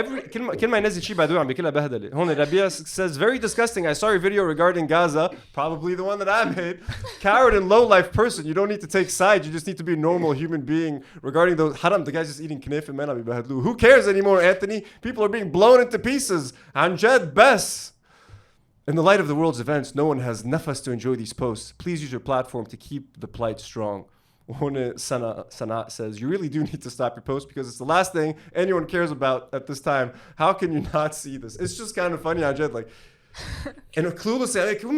كل ما ينزل شيء بعدوه عم بيكلها بهدلة. هون ربيع says very disgusting. I saw your video regarding Gaza, probably the one that I made. Coward and low life person. You don't need to take sides. You just need to be a normal human being regarding those. Haram, the guy's just eating Knefe man عم بيبهدلوه. Who cares anymore, Anthony? People are being blown into pieces. عن جد بس. In the light of the world's events, no one has nafas to enjoy these posts. Please use your platform to keep the plight strong. Sana says, you really do need to stop your post because it's the last thing anyone cares about at this time. How can you not see this? It's just kind of funny, Ajed, like, and a clueless,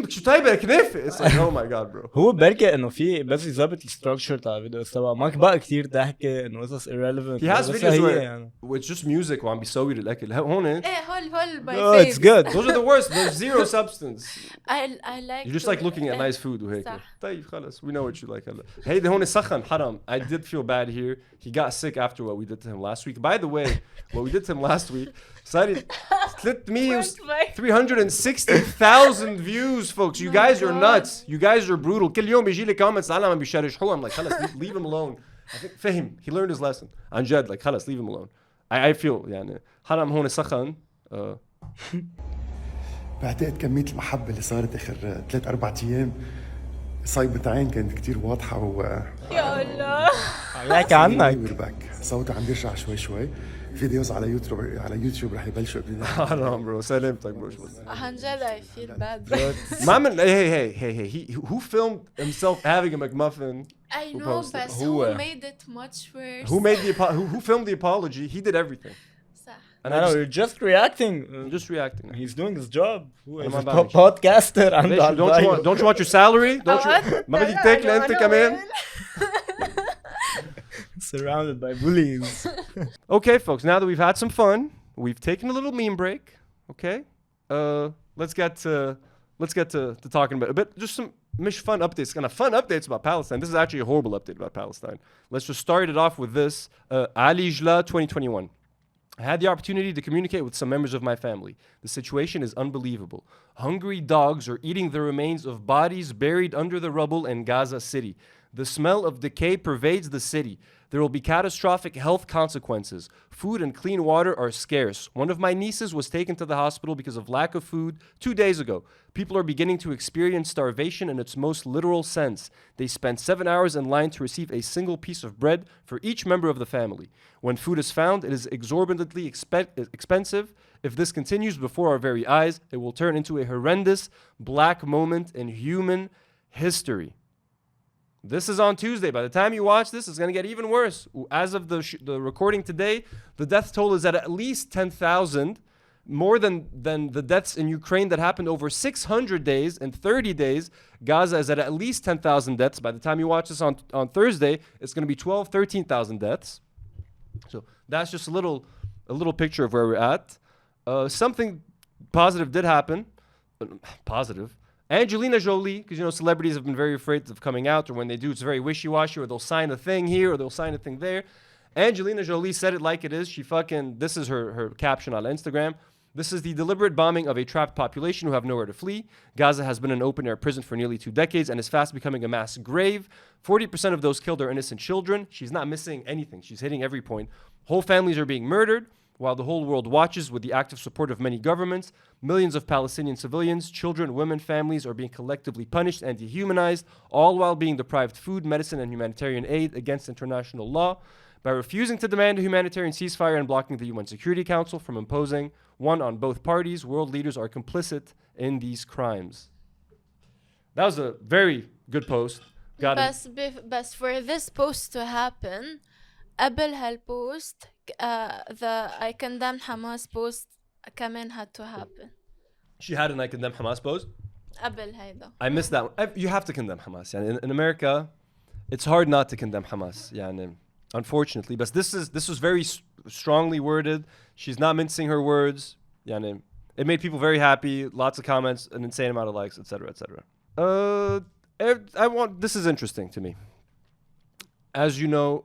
شو طيب كنافة? It's like, oh my god, bro. هو بركي انه في بس يظبط الستراكشر تاع الفيديو تبعه ما بقى كتير ضحكة انه قصص irrelevant. He has videos where it's just music وعم بيسوي للأكل. هون ايه هول my Oh, it's good. those are the worst. There's zero substance. I like You're just like looking at nice food وهيك. طيب خلاص, we know what you like. هيدا هون سخن حرام. I did feel bad here. He got sick after what we did to him last week. By the way, what we did to him last week, صار 360,000 views, folks. You guys are nuts. You guys are brutal. كل يوم بيجي لي comments العالم عم بيشرشحوه. I'm like, خلاص, leave him alone. I think فهم. He learned his lesson. عن جد, like, خلاص, leave him alone. I feel يعني حرام هون سخن. بعتقد كمية المحبة اللي صارت آخر 3-4 أيام صايبة عين كانت كتير واضحة يا الله. يحكي عنك. صوته عم بيرجع شوي. فيديوز على يوتيوب رح يبلشوا قبل. حرام برو, سلامتك برو. عن جد I feel bad. ما من hey, who filmed himself having a McMuffin? I know, but who made it much worse? Who filmed the apology? He did everything. And I know you're just reacting. Just reacting. He's doing his job. He's a podcaster. Don't you want your salary? Don't you? ما بدك تاكل أنت كمان? Surrounded by bullies. Okay, folks. Now that we've had some fun, we've taken a little meme break. Okay, let's get to talking about a bit. Just some fun updates. Kind of fun updates about Palestine. This is actually a horrible update about Palestine. Let's just start it off with this. Ali Jla 2021. I had the opportunity to communicate with some members of my family. The situation is unbelievable. Hungry dogs are eating the remains of bodies buried under the rubble in Gaza City. The smell of decay pervades the city. There will be catastrophic health consequences. Food and clean water are scarce. One of my nieces was taken to the hospital because of lack of food 2 days ago. People are beginning to experience starvation in its most literal sense. They spend 7 hours in line to receive a single piece of bread for each member of the family. When food is found, it is exorbitantly expensive. If this continues before our very eyes, it will turn into a horrendous black moment in human history. This is on Tuesday. By the time you watch this, it's going to get even worse. As of the recording today, the death toll is at least 10,000, more than the deaths in Ukraine that happened over 600 days and 30 days. Gaza is at least 10,000 deaths. By the time you watch this on Thursday, it's going to be 13,000 deaths. So that's just a little picture of where we're at. Something positive did happen. Positive. Angelina Jolie, because you know celebrities have been very afraid of coming out, or when they do, it's very wishy-washy, or they'll sign a thing here, or they'll sign a thing there. Angelina Jolie said it like it is. This is her caption on Instagram. This is the deliberate bombing of a trapped population who have nowhere to flee. Gaza has been an open-air prison for nearly 2 decades and is fast becoming a mass grave. 40% of those killed are innocent children. She's not missing anything. She's hitting every point. Whole families are being murdered, while the whole world watches with the active support of many governments. Millions of Palestinian civilians, children, women, families are being collectively punished and dehumanized, all while being deprived food, medicine, and humanitarian aid against international law. By refusing to demand a humanitarian ceasefire and blocking the UN Security Council from imposing one on both parties, world leaders are complicit in these crimes. That was a very good post. But for this post to happen, قبل هالبوست the I condemn Hamas post كمان had to happen. She had an I condemn Hamas post. قبل هيدا. I missed that one. You have to condemn Hamas. In America, it's hard not to condemn Hamas. Unfortunately, but this was very strongly worded. She's not mincing her words. It made people very happy. Lots of comments, an insane amount of likes, etc., etc. This is interesting to me. As you know,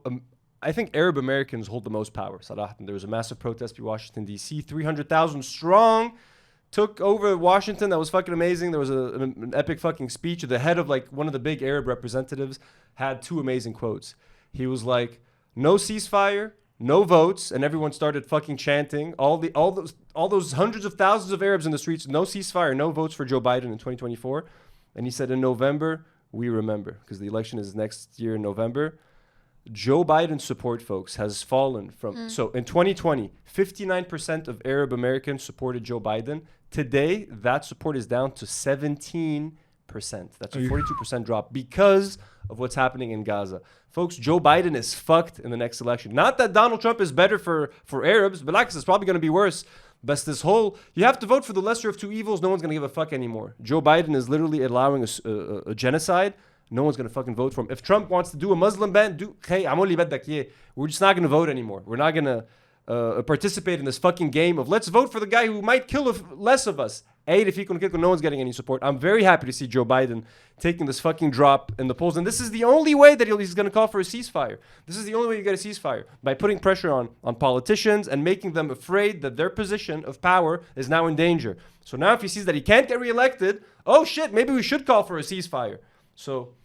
I think Arab Americans hold the most power. There was a massive protest in Washington, D.C., 300,000 strong. Took over Washington. That was fucking amazing. There was an epic fucking speech. The head of like one of the big Arab representatives had 2 amazing quotes. He was like, "No ceasefire, no votes," and everyone started fucking chanting. All those hundreds of thousands of Arabs in the streets. No ceasefire, no votes for Joe Biden in 2024. And he said, "In November, we remember," because the election is next year in November. Joe Biden's support, folks, has fallen from... So in 2020, 59% of Arab Americans supported Joe Biden. Today, that support is down to 17%. That's a 42% drop because of what's happening in Gaza. Folks, Joe Biden is fucked in the next election. Not that Donald Trump is better for Arabs, but it's probably going to be worse. But this whole... You have to vote for the lesser of 2 evils. No one's going to give a fuck anymore. Joe Biden is literally allowing a genocide. No one's going to fucking vote for him. If Trump wants to do a Muslim ban, we're just not going to vote anymore. We're not going to participate in this fucking game of let's vote for the guy who might kill less of us. No one's getting any support. I'm very happy to see Joe Biden taking this fucking drop in the polls. And this is the only way that he's going to call for a ceasefire. This is the only way you get a ceasefire. By putting pressure on politicians and making them afraid that their position of power is now in danger. So now if he sees that he can't get reelected, oh shit, maybe we should call for a ceasefire. So,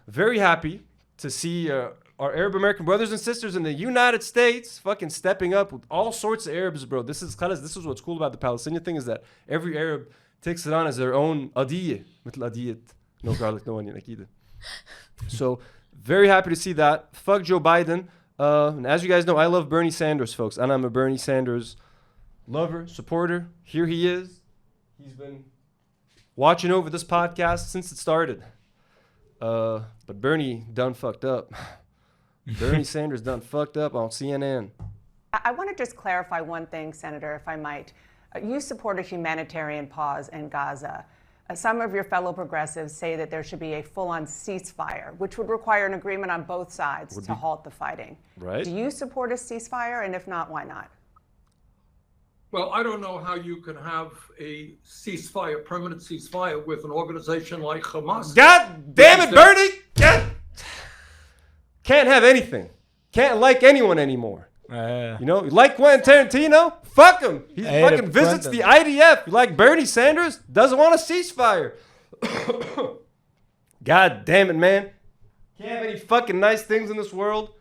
very happy to see our Arab American brothers and sisters in the United States fucking stepping up with all sorts of Arabs, bro. This is what's cool about the Palestinian thing is that every Arab takes it on as their own adiyah. No garlic, no onion, akida. So, very happy to see that. Fuck Joe Biden. And as you guys know, I love Bernie Sanders, folks. And I'm a Bernie Sanders lover, supporter. Here he is. He's been watching over this podcast since it started. But Bernie done fucked up. Bernie Sanders done fucked up on CNN. I want to just clarify one thing, Senator, if I might. You support a humanitarian pause in Gaza. Some of your fellow progressives say that there should be a full-on ceasefire, which would require an agreement on both sides to halt the fighting. Right. Do you support a ceasefire? And if not, why not? Well, I don't know how you can have a ceasefire, permanent ceasefire, with an organization like Hamas. God damn it, Bernie! Can't have anything. Can't like anyone anymore. You know, you like Quentin Tarantino? Fuck him. He fucking visits the IDF. You like Bernie Sanders? Doesn't want a ceasefire. God damn it, man. Can't have any fucking nice things in this world.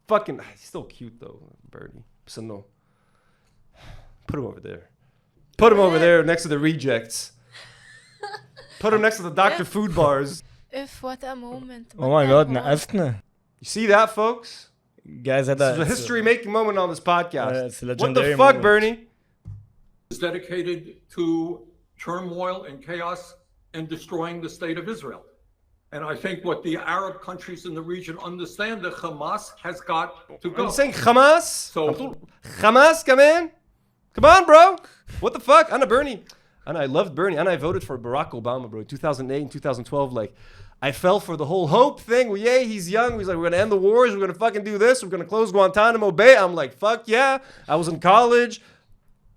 Fucking, he's still cute though, Bernie. So no. Put him over there. Put him over there next to the rejects. Put him next to the Dr. Food bars. What a moment. Oh my God, نقفتنا. You see that, folks? Guys, this is a history-making moment on this podcast. It's a What legendary the fuck, moment. Bernie? Is dedicated to turmoil and chaos and destroying the state of Israel. And I think what the Arab countries in the region understand that Hamas has got to go. Are you saying Hamas? So, Hamas, come in. Come on, bro. What the fuck? Anna Bernie. And I loved Bernie. And I voted for Barack Obama, bro. 2008 and 2012. Like, I fell for the whole hope thing. Well, yeah, he's young. He's like, we're going to end the wars. We're going to fucking do this. We're going to close Guantanamo Bay. I'm like, fuck yeah. I was in college.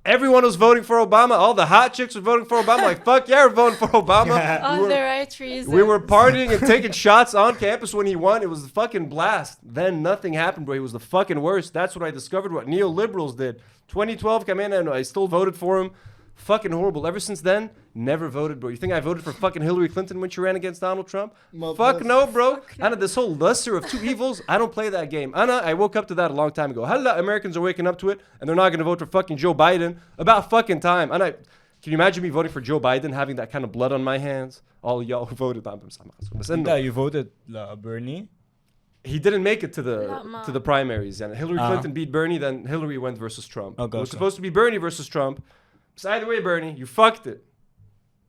Everyone was voting for Obama. All the hot chicks were voting for Obama. Like, fuck yeah, we're voting for Obama. On the right reason. We were partying and taking shots on campus when he won. It was a fucking blast. Then nothing happened, bro. He was the fucking worst. That's what I discovered what neoliberals did. 2012 came in and I still voted for him. Fucking horrible. Ever since then, never voted, bro. You think I voted for fucking Hillary Clinton when she ran against Donald Trump? Fuck no, bro. Anna, this whole lesser of 2 evils, I don't play that game. Anna, I woke up to that a long time ago. Hella Americans are waking up to it, and they're not going to vote for fucking Joe Biden. About fucking time. Anna, can you imagine me voting for Joe Biden, having that kind of blood on my hands? All y'all who voted on him. You voted Bernie? He didn't make it to the primaries. And Hillary Clinton beat Bernie, then Hillary went versus Trump. Okay, it was supposed to be Bernie versus Trump. So either way, Bernie, you fucked it.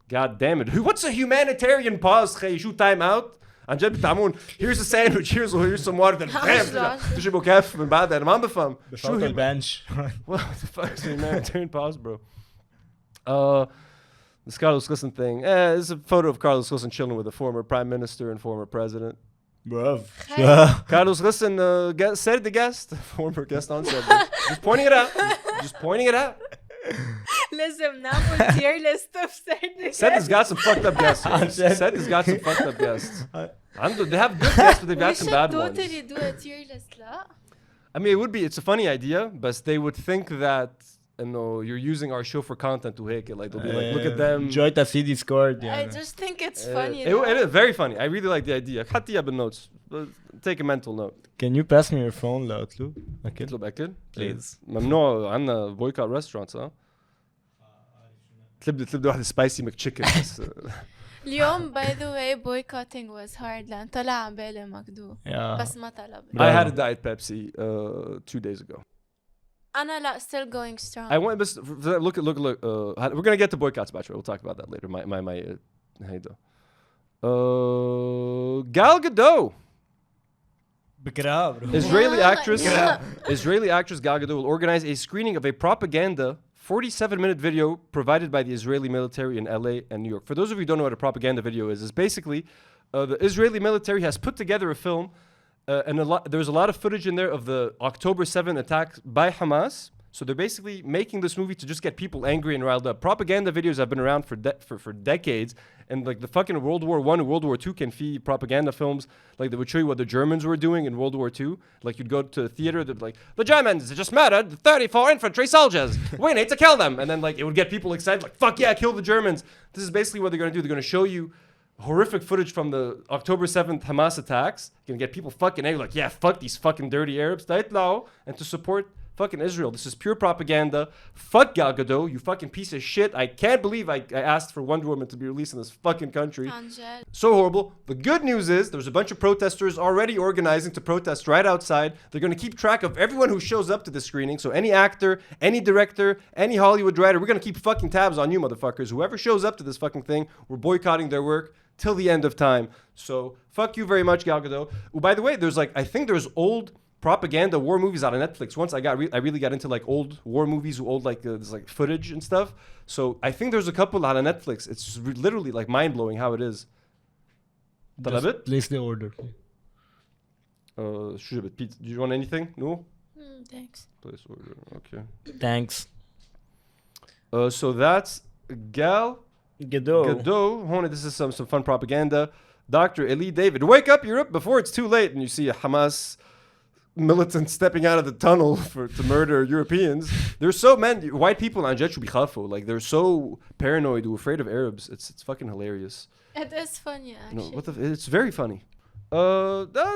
God damn it. What's a humanitarian pause? Shoot time out? عن جد بتعمون here's a sandwich here's some water تشربوا كاف من بعد انا ما بفهم شو هي البنش what the fuck is a humanitarian pause bro this Carlos Ghosn thing it's a photo of Carlos Ghosn chilling with a former prime minister and former president Bruv. Carlos Ghosn said the guest former guest on set just pointing it out just pointing it out لازم نعمل tier list of certain Said has got some fucked up guests. Said has got some fucked up guests. They have good guests, but they've got some bad ones. We should totally do a tier list, لا? I mean, it's a funny idea, but they would think that you're using our show for content to hate it. Like they'll be like, look at them. Enjoy Tassidis scored. I just think it's funny. It is very funny. I really like the idea. حطيها بالnotes. Take a mental note. Can you pass me your phone لأطلب؟ أكل. Please. ممنوع عنا boycott restaurants ها. تلبد واحدة spicy McChicken. اليوم by the way boycotting was hard لأن طلع عن بالي مكدو بس ما طلب. I had a Diet Pepsi 2 days ago. أنا لا still going strong. I went look we're gonna get to boycotts Bachelor. We'll talk about that later. My هيدا Galgadot. Israeli actress Galgadot will organize a screening of a propaganda 47-minute video provided by the Israeli military in LA and New York. For those of you who don't know what a propaganda video is basically the Israeli military has put together a film and there's a lot of footage in there of the October 7 attack by Hamas. So they're basically making this movie to just get people angry and riled up. Propaganda videos have been around for decades. And like the fucking World War I and World War II can feed propaganda films. Like they would show you what the Germans were doing in World War II. Like you'd go to a theater, they'd be like, the Germans just murdered 34 infantry soldiers. We need to kill them. And then like it would get people excited, like, fuck yeah, kill the Germans. This is basically what they're going to do. They're going to show you horrific footage from the October 7th Hamas attacks. You're going to get people fucking angry, like, yeah, fuck these fucking dirty Arabs. And to support fucking Israel. This is pure propaganda. Fuck Galgadot, you fucking piece of shit. I can't believe I asked for Wonder Woman to be released in this fucking country. So horrible. The good news is there's a bunch of protesters already organizing to protest right outside. They're going to keep track of everyone who shows up to the screening. So any actor, any director, any Hollywood writer, we're going to keep fucking tabs on you motherfuckers. Whoever shows up to this fucking thing, we're boycotting their work till the end of time. So fuck you very much, Galgadot. Oh, by the way, I think there's old propaganda war movies out of Netflix. Once I really got into like old war movies, old like this like footage and stuff. So I think there's a couple out of Netflix. It's just literally like mind blowing how it is. Just place the order. Pete, do you want anything? No. Thanks. Place order. Okay. Thanks. So that's Galgadot. This is some fun propaganda. Dr. Eli David, wake up Europe before it's too late, and you see a Hamas militant stepping out of the tunnel to murder Europeans. They're so white people on jet should be khafu. Like they're so paranoid or afraid of Arabs. It's fucking hilarious. It is funny actually. It's very funny.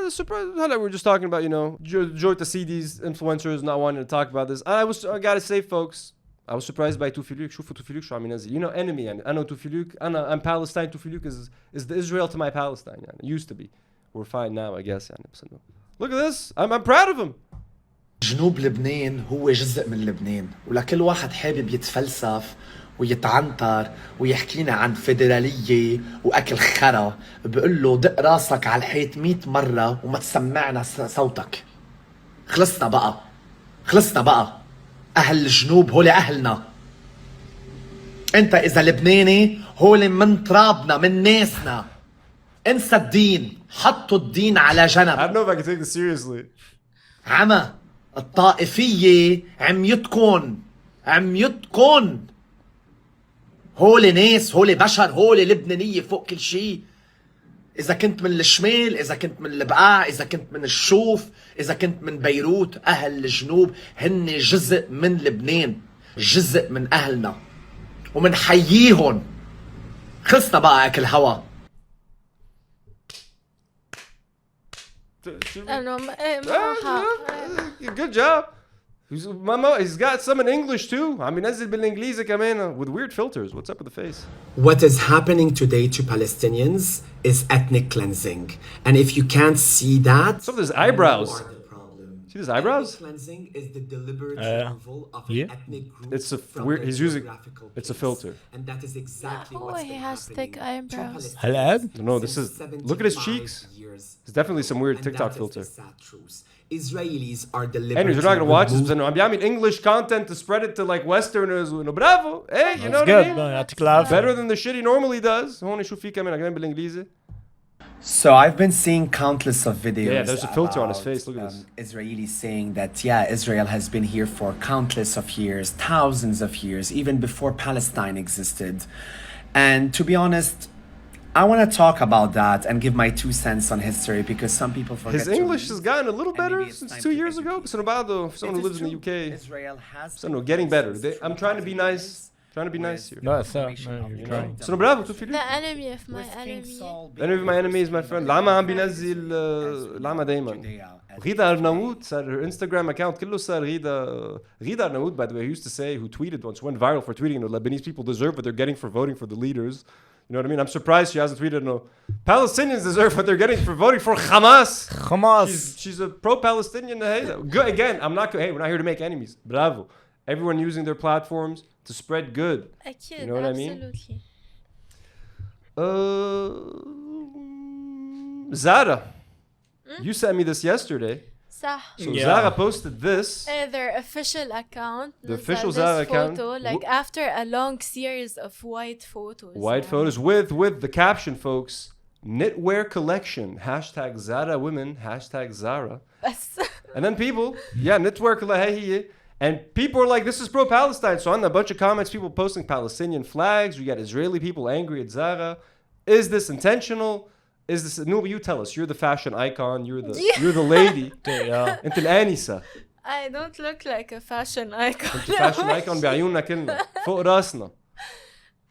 Surprise. We were just talking about Joy Tassidis influencers not wanting to talk about this. I gotta say, folks, I was surprised by Toufiluk. شوفوا Toufiluk شو عم ينزل. Enemy يعني. أنا Toufiluk. I'm Palestine. Toufiluk is the Israel to my Palestine. يعني. It used to be. We're fine now, I guess. يعني. بس Look at this. I'm proud of him. جنوب لبنان هو جزء من لبنان ولكل واحد حابب يتفلسف ويتعنتر ويحكينا عن فيدرالية وأكل خرا بقول له دق راسك على الحيط 100 مرة وما تسمعنا صوتك. خلصنا بقى. أهل الجنوب هول أهلنا. أنت إذا لبناني هول من ترابنا من ناسنا. انسى الدين. حطوا الدين على جنب. I don't know if I can take this seriously. عمى الطائفية عميتكن هول ناس هول بشر هول لبنانية فوق كل شيء. إذا كنت من الشمال إذا كنت من البقاع إذا كنت من الشوف إذا كنت من بيروت أهل الجنوب هن جزء من لبنان جزء من أهلنا ومنحييهم. خلصنا بقى أكل هوا. Good job. He's got some in English too. عم ينزل بالإنجليزي كمان with weird filters. What's up with the face? What is happening today to Palestinians is ethnic cleansing. And if you can't see that... Some of his eyebrows. See his eyebrows? Cleansing is the deliberate Yeah. removal of Yeah. an ethnic group It's a from weird. their He's using. geographical It's a base. filter. And that is exactly Oh, what's he been has thick happening to eyebrows. Palestinians No, this since is. Look at his 75 cheeks. years It's definitely some weird and TikTok that is filter. the sad truth. Israelis are deliberately Anyways, you're not gonna watch this. removing- I'm بيعمل English content to spread it to like Westerners. No, bravo. Hey, you know That's what I good. mean? يعطيك العافية. Better than the shit he normally does. هون شوف فيه كمان كمان بالإنجليزي. So I've been seeing countless of videos. Yeah, there's a filter on his about, face. Look at this. Israelis saying that Israel has been here for countless of years, thousands of years, even before Palestine existed. And to be honest, I want to talk about that and give my 2 cents on history because some people forget. His English has gotten a little And maybe better it's since time 2 to years ago. educate. So بعده, for someone who It is lives in the true. UK. Israel has So no, been getting better. present I'm trying to be nice. Trying to be nice here. لا صح You know? So no, bravo, Toufiluk. The enemy of my enemy. Enemy of my enemy is my friend. العمى عم بينزل العمى دايما. غيدا أرناؤوط صار her Instagram account كله صار غيدا أرناؤوط, by the way, who used to say, who tweeted once, went viral for tweeting, Lebanese people deserve what they're getting for voting for the leaders. You know what I mean? I'm surprised she hasn't tweeted, Palestinians deserve what they're getting for voting for Hamas. She's a pro-Palestinian. Hey, good. Again, hey, we're not here to make enemies. Bravo. Everyone using their platforms to spread good. أكيد. You know what I mean? Absolutely. Zara, you sent me this yesterday. صح. So Zara posted this. Their official account. The official this Zara account. photo, like after a long series of white photos. White photos with the caption, folks. Knitwear collection. #Zara women. #Zara. بس. And then people, knitwear collection. And people are like, this is pro-Palestine. So on a bunch of comments, people posting Palestinian flags. We got Israeli people angry at Zara. Is this intentional? Is this no? You tell us. You're the fashion icon. You're the lady. أنت الآنسة. I don't look like a fashion icon. أنت fashion icon بعيوننا كلنا فوق راسنا.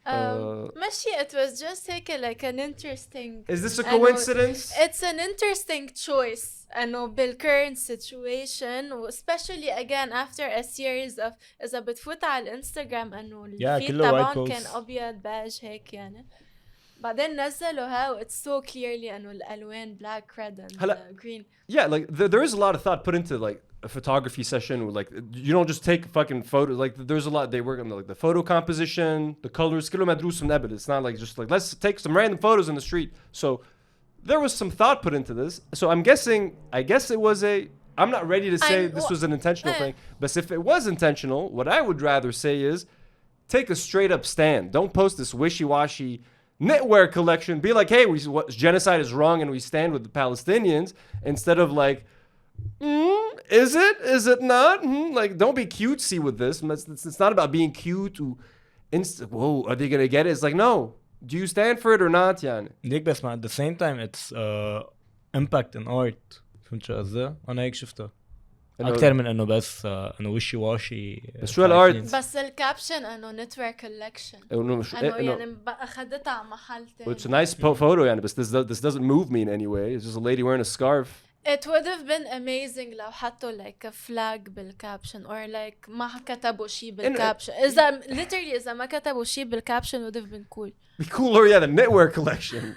ماشي, it was just like an interesting. Is this a coincidence? It's an interesting choice. أنه بالcurrent situation, especially again after a series of إذا بتفوت على الانستغرام أنه الفيد تبعهم كان أبيض بيج هيك يعني. بعدين نزلوا ها it's so clearly انه الالوان black, red and green. Yeah, like there is a lot of thought put into like a photography session where like you don't just take fucking photos. Like there's a lot they work on like the photo composition, the colors. It's not like just like let's take some random photos in the street. So there was some thought put into this. So I guess it was I'm not ready to say this was an intentional thing, but if it was intentional, what I would rather say is take a straight up stand. Don't post this wishy-washy knitwear collection. Be like, hey, genocide is wrong and we stand with the Palestinians, instead of like, is it not? Like, don't be cutesy with this. It's not about being cute. Whoa, are they gonna get it? It's like, no, do you stand for it or not يعني؟ ديك بس at the same time it's impact in art. فهمت شو قصدي؟ انا هيك شفتها اكثر من انه بس انه وشي واشي. بس شو الارت؟ بس الكابشن انه knitwear collection انه يعني اخذتها على محل ثاني. It's a nice photo يعني, بس this doesn't move me in any way. It's just a lady wearing a scarf. It would have been amazing لو حطوا like a flag بالكابشن or like ما كتبوا شيء بالكابشن. إذا ما كتبوا شيء بالكابشن would have been cool. Be cooler, the knitwear collection.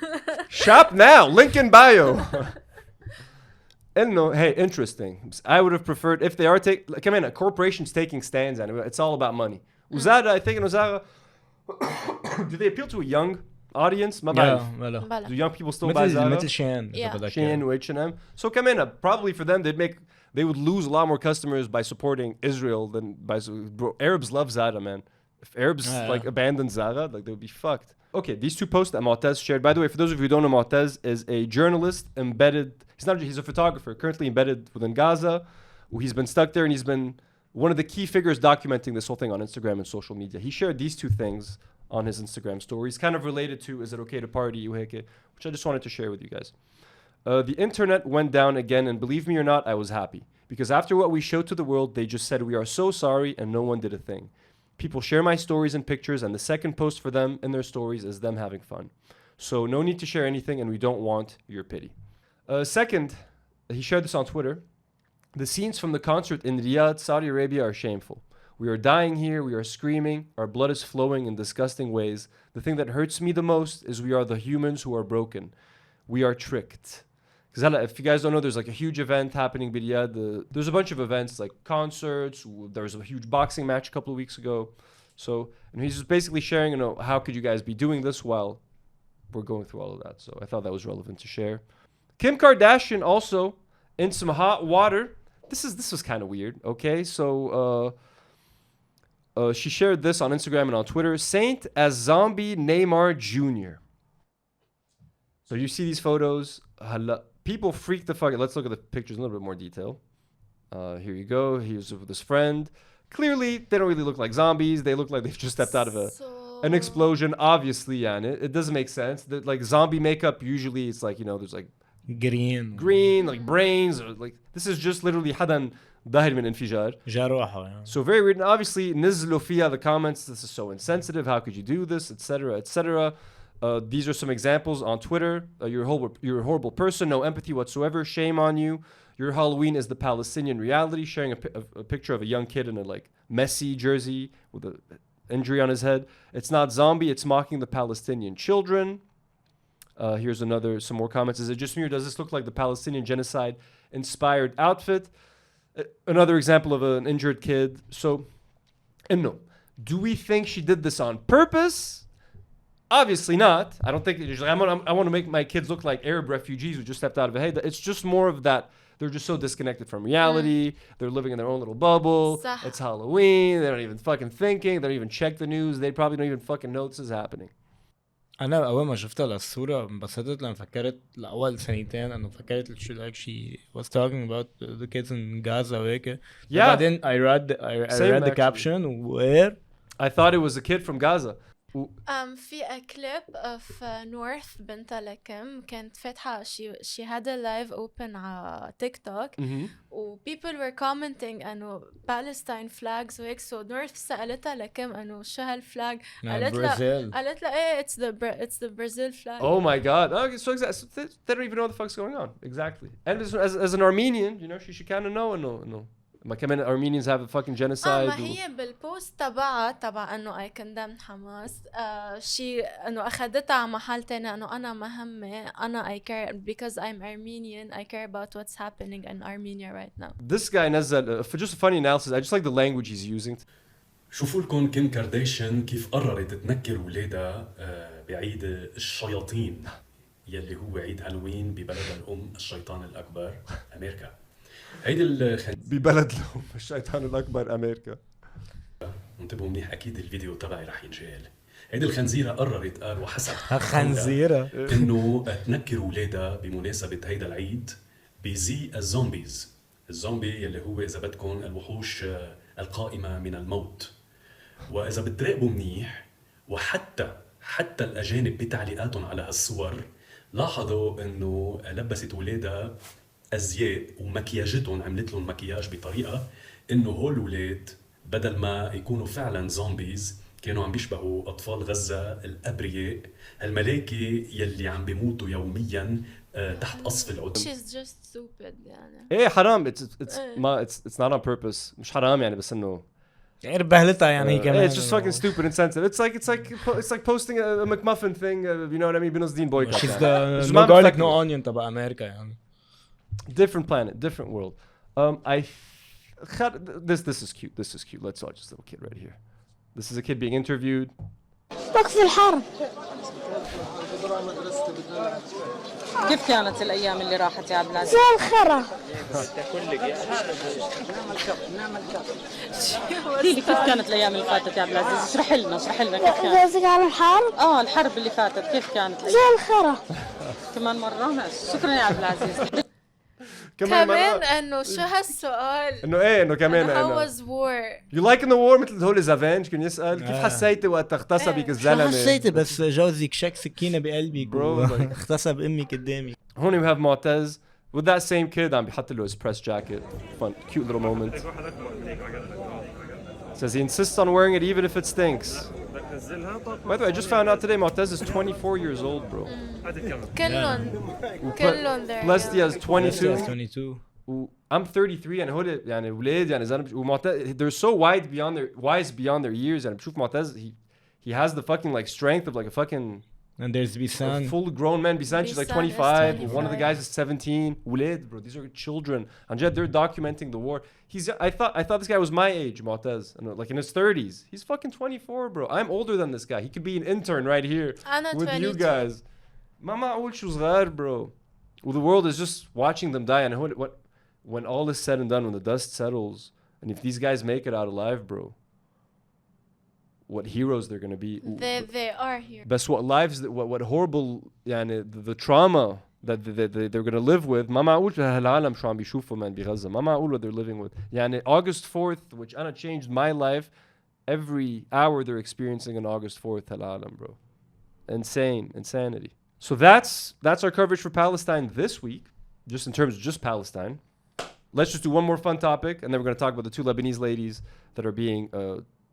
Shop now, link in bio. And no, hey, interesting. I would have preferred if they are corporations taking stands and it's all about money. Zara, I think Zara, do they appeal to a young audience? Do young people still buy Zara? مثل Shein or H&M. So probably for them they would lose a lot more customers by supporting Israel than by Arabs love Zara, man. If Arabs abandon Zara, like they would be fucked. Okay, these two posts that Mu'taz shared. By the way, for those of you who don't know, Mu'taz is a journalist embedded. He's a photographer currently embedded within Gaza. He's been stuck there and he's been one of the key figures documenting this whole thing on Instagram and social media. He shared these two things on his Instagram stories, kind of related to is it okay to party, which I just wanted to share with you guys. The internet went down again, and believe me or not, I was happy. Because after what we showed to the world, they just said we are so sorry and no one did a thing. People share my stories and pictures, and the second post for them in their stories is them having fun. So no need to share anything, and we don't want your pity. Second, he shared this on Twitter. The scenes from the concert in Riyadh, Saudi Arabia are shameful. We are dying here, we are screaming, our blood is flowing in disgusting ways. The thing that hurts me the most is we are the humans who are broken. We are tricked. Because if you guys don't know, there's like a huge event happening برياض. There's a bunch of events like concerts. There was a huge boxing match a couple of weeks ago. So, and he's just basically sharing, how could you guys be doing this while we're going through all of that. So I thought that was relevant to share. Kim Kardashian also in some hot water. This was kind of weird. Okay, so she shared this on Instagram and on Twitter. Saint as zombie Neymar Jr. So you see these photos. People freak the fuck out. Let's look at the pictures in a little bit more detail. Here you go. He was with his friend. Clearly, they don't really look like zombies. They look like they've just stepped out of an explosion. Obviously, and it doesn't make sense. Like zombie makeup, usually it's like, there's like green, like brains. Or like this is just literally حدا ظاهر من انفجار. So very weird. And obviously, نزلوا فيها the comments. This is so insensitive. How could you do this, etc., etc. These are some examples on Twitter. You're a horrible person. No empathy whatsoever. Shame on you. Your Halloween is the Palestinian reality. Sharing a picture of a young kid in a like Messi jersey with an injury on his head. It's not zombie. It's mocking the Palestinian children. Here's some more comments. Is it just me or does this look like the Palestinian genocide inspired outfit? Another example of an injured kid. So, and no. Do we think she did this on purpose? Obviously not. I don't think like, I want to make my kids look like Arab refugees who just stepped out of a hayda. It's just more of that. They're just so disconnected from reality. They're living in their own little bubble. It's Halloween. They're not even fucking thinking. They don't even check the news. They probably don't even fucking know this is happening. أنا أول ما شفتها للصورة انبسطت لما فكرت لأول سنتين إنه فكرت like she was talking about the kids in Gaza وهيك. Yeah. بعدين I read the caption where I thought it was a kid from Gaza. في a clip of North بنتها لكم كانت فاتحة she had a live open على تيك توك و people were commenting إنه Palestine flags وهيك so North سألتها لكم إنه شو هالفلاج قالت لها إيه it's the Brazil flag. Oh my god. Okay, so exactly they don't even know what the fuck's going on. Exactly. And as an Armenian, she should kind of know no. ما كمان Armenians have a fucking genocide. ما هي بالبوست تبع انه I condemned حماس شي انه اخذتها على محل تاني انه انا مهمة انا I care because I'm Armenian I care about what's happening in Armenia right now. This guy نزل for just a funny analysis. I just like the language he's using. شوفوا لكم كيم كارداشيان كيف قررت تنكر ولادها بعيد الشياطين يلي هو عيد هالوين ببلدها الام الشيطان الاكبر امريكا. هيدي ببلد لهم الشيطان الأكبر أمريكا. انتبهوا منيح أكيد الفيديو تبعي رح ينشال. هيدي الخنزيرة قررت قال وحسب خنزيرة إنه تنكر ولادها بمناسبة هيدا العيد بزي الزومبيز. الزومبي يلي هو إذا بدكم الوحوش القائمة من الموت. وإذا بتراقبوا منيح وحتى الأجانب بتعليقاتهم على هالصور لاحظوا إنه لبست ولادها أزياء ومكياجتهم عملت لهم مكياج بطريقة إنه هول الولاد بدل ما يكونوا فعلا زومبيز كانوا عم بيشبهوا أطفال غزة الأبرياء الملاكة يلي عم بيموتوا يوميا تحت قصف العدم. She's just stupid يعني. إيه حرام it's not on purpose مش حرام يعني بس إنه يعني بهلتها يعني كمان. It's just fucking stupid and insensitive. It's like posting a McMuffin thing. You know what I mean? بنصدين boycott. She's the no garlic no onion تبع أمريكا يعني. Different planet, different world. This is cute. This is cute. Let's watch this little kid right here. This is a kid being interviewed. وقف الحرب. كيف كانت الأيام اللي راحت يا عبد العزيز؟ زي الخرا. قولي لي كيف كانت الأيام اللي فاتت يا عبد العزيز؟ اشرح لنا كيف كانت. قصدك على الحرب؟ الحرب اللي فاتت كيف كانت الأيام؟ زي الخرا. كمان مرة شكرا يا عبد العزيز. كمان انه شو هالسؤال انه كمان how was war you like in the war مثل هول الزافنج كان يسأل كيف حسيتي وقت اغتصبك الزلمة حسيتي بس جوزك شك سكينة بقلبي اغتصب امي قدامي. هون we have Mu'taz with that same kid عم بيحط له his press jacket. Fun cute little moment. Says he insists on wearing it even if it stinks. By the way, I just found out today Mu'taz is 24 years old, bro. كلهم there. Leslie has 22. 22. I'm 33 and هول يعني ولاد يعني زلمة ومعتز they're so wise beyond their years and بشوف معتز he has the fucking like strength of like a fucking And there's A Bisan. full-grown man. Bisan, she's like Bisan is 25. One of the 25. guys is 17. Wuled, bro. These are children. And yet they're documenting the war. I thought this guy was my age, Mu'taz. Like in his 30s. He's fucking 24, bro. I'm older than this guy. He could be an intern right here أنا with you 22. guys. ما معقول شو صغار, bro. Well, the world is just watching them die. And when all is said and done, when the dust settles, and if these guys make it out alive, bro, what heroes they're gonna be. They are here. But what horrible the trauma that they're gonna live with. ما معقول هالعالم شو عم بيشوفوا من بغزة. ما معقول what they're living with. August 4th, which أنا changed my life. Every hour they're experiencing on August 4th هالعالم, bro. Insanity. So that's our coverage for Palestine this week, just in terms of just Palestine. Let's just do one more fun topic, and then we're going to talk about the 2 Lebanese ladies that are being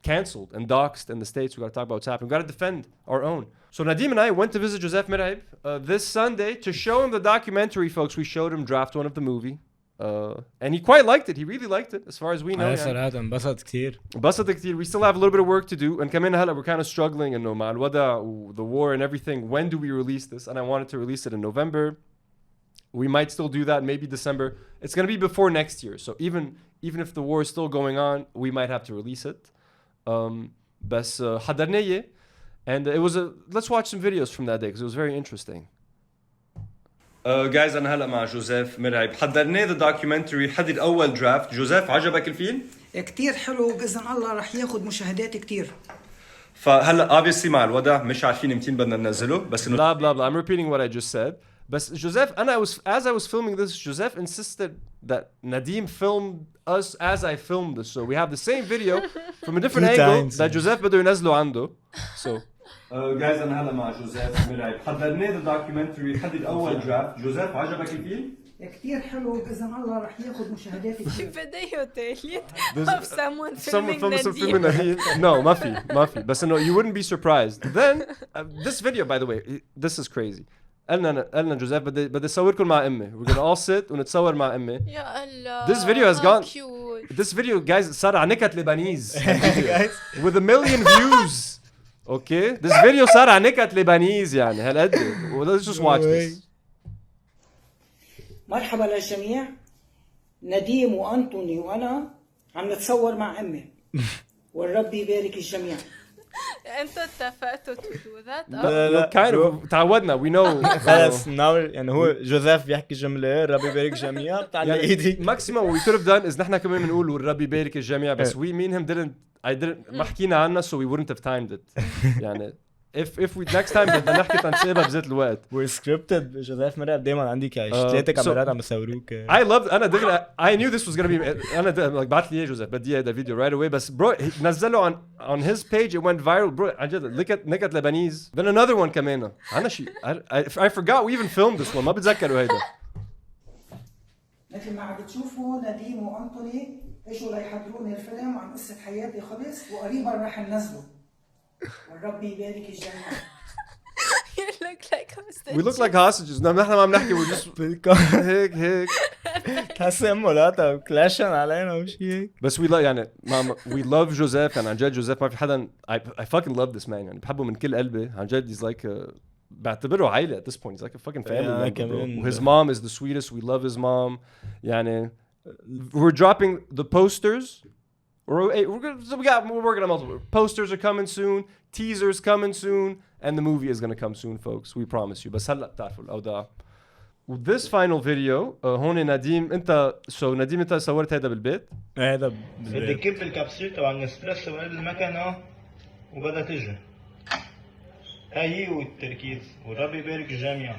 cancelled and doxxed in the States. We've got to talk about what's happening. We've got to defend our own. So Nadim and I went to visit Joseph Merheb this Sunday to show him the documentary, folks. We showed him draft 1 of the movie. And he quite liked it. He really liked it, as far as we know. صراحة انبسط كتير. We still have a little bit of work to do. And كمان هلا we're kind of struggling in مع الوضع, the war and everything. When do we release this? And I wanted to release it in November. We might still do that, maybe December. It's going to be before next year. So even if the war is still going on, we might have to release it. بس حضرناه. And it was let's watch some videos from that day because it was very interesting. Guys, أنا هلا مع جوزيف مرهب. حضرناه the documentary حدد أول draft. جوزيف, عجبك الفيلم؟ كتير حلو وبإذن الله رح ياخد مشاهدات كتير. فهلا obviously مع الوضع مش عارفين متى بدنا ننزله بس إنه blah blah blah. I'm repeating what I just said. But Joseph, and as I was filming this, Joseph insisted that Nadim filmed us as I filmed this. So we have the same video from a different angle that Joseph بده ينزله عنده. So guys, أنا هلا مع جوزيف مرعب. حضرناه the documentary حدد أول draft. جوزيف, عجبك الفيلم؟ كتير حلو وبإذن الله رح ياخد مشاهدات كتير. فيديو تالت of someone filming Nadim. No, ما في. But no, you wouldn't be surprised. Then this video, by the way, this is crazy. قلنا جوزيف بدي أصوركم مع أمي. We're gonna all sit ونتصور مع أمي. يا الله. This video has gone. Cute. This video, guys, صار على نكت Lebanese with 1 million views. Okay, this video صار على نكت Lebanese يعني هالقد. Let's just watch this. مرحبا للجميع. نديم وأنطوني وأنا عم نتصور مع أمي. والرب يبارك الجميع. انتوا اتفقتوا to do that؟ لا kind of تعودنا we know. خلاص ناور يعني هو جوزيف بيحكي جملة ربي يبارك الجميع بتعلق ايدي. maximum we could have done is نحن كمان بنقول والرب يبارك الجميع بس we me and him didn't ما حكينا عنها so we wouldn't have timed it. يعني if we next time بدنا نحكي تنسيبها بذات الوقت. We're scripted. جوزيف مرهب دايما عندي 3 كاميرات عم يصوروك. I loved I knew this was gonna be أنا like بعت لي إياه جوزيف بدي هذا فيديو right away بس bro نزله on his page it went viral bro عن جد look at نكت Lebanese. Then another one كمان أنا شيء I forgot we even filmed this one ما بتذكروا هيدا. مثل ما عم بتشوفوا نديم وأنطوني اجوا ليحضروني الفيلم عن قصة حياتي خلص وقريبا رح ننزله. والرب يبارك الجميع. You look like hostages. We look like hostages. نحن ما عم نحكي we're just هيك. تحس امولاتا كلاشن علينا وشي هيك. بس we يعني we love Joseph and عن جد جوزيف ما في حدا I fucking love this man يعني بحبه من كل قلبي عن جد he's like بعتبره عائلة at this point he's like a fucking family member. His mom is the sweetest. We love his mom. يعني we're dropping the posters. We're working on multiple. Posters are coming soon. Teasers coming soon. And the movie is going to come soon, folks. We promise you. بس هلا بتعرفوا الأوضاع. This final video هون نديم نديم انت صورت هذا بالبيت؟ هذا بدي كب الكبسولة تبع النسبريسو وقلب المكنة وبدها تجي. هي والتركيز والرب يبارك الجميع.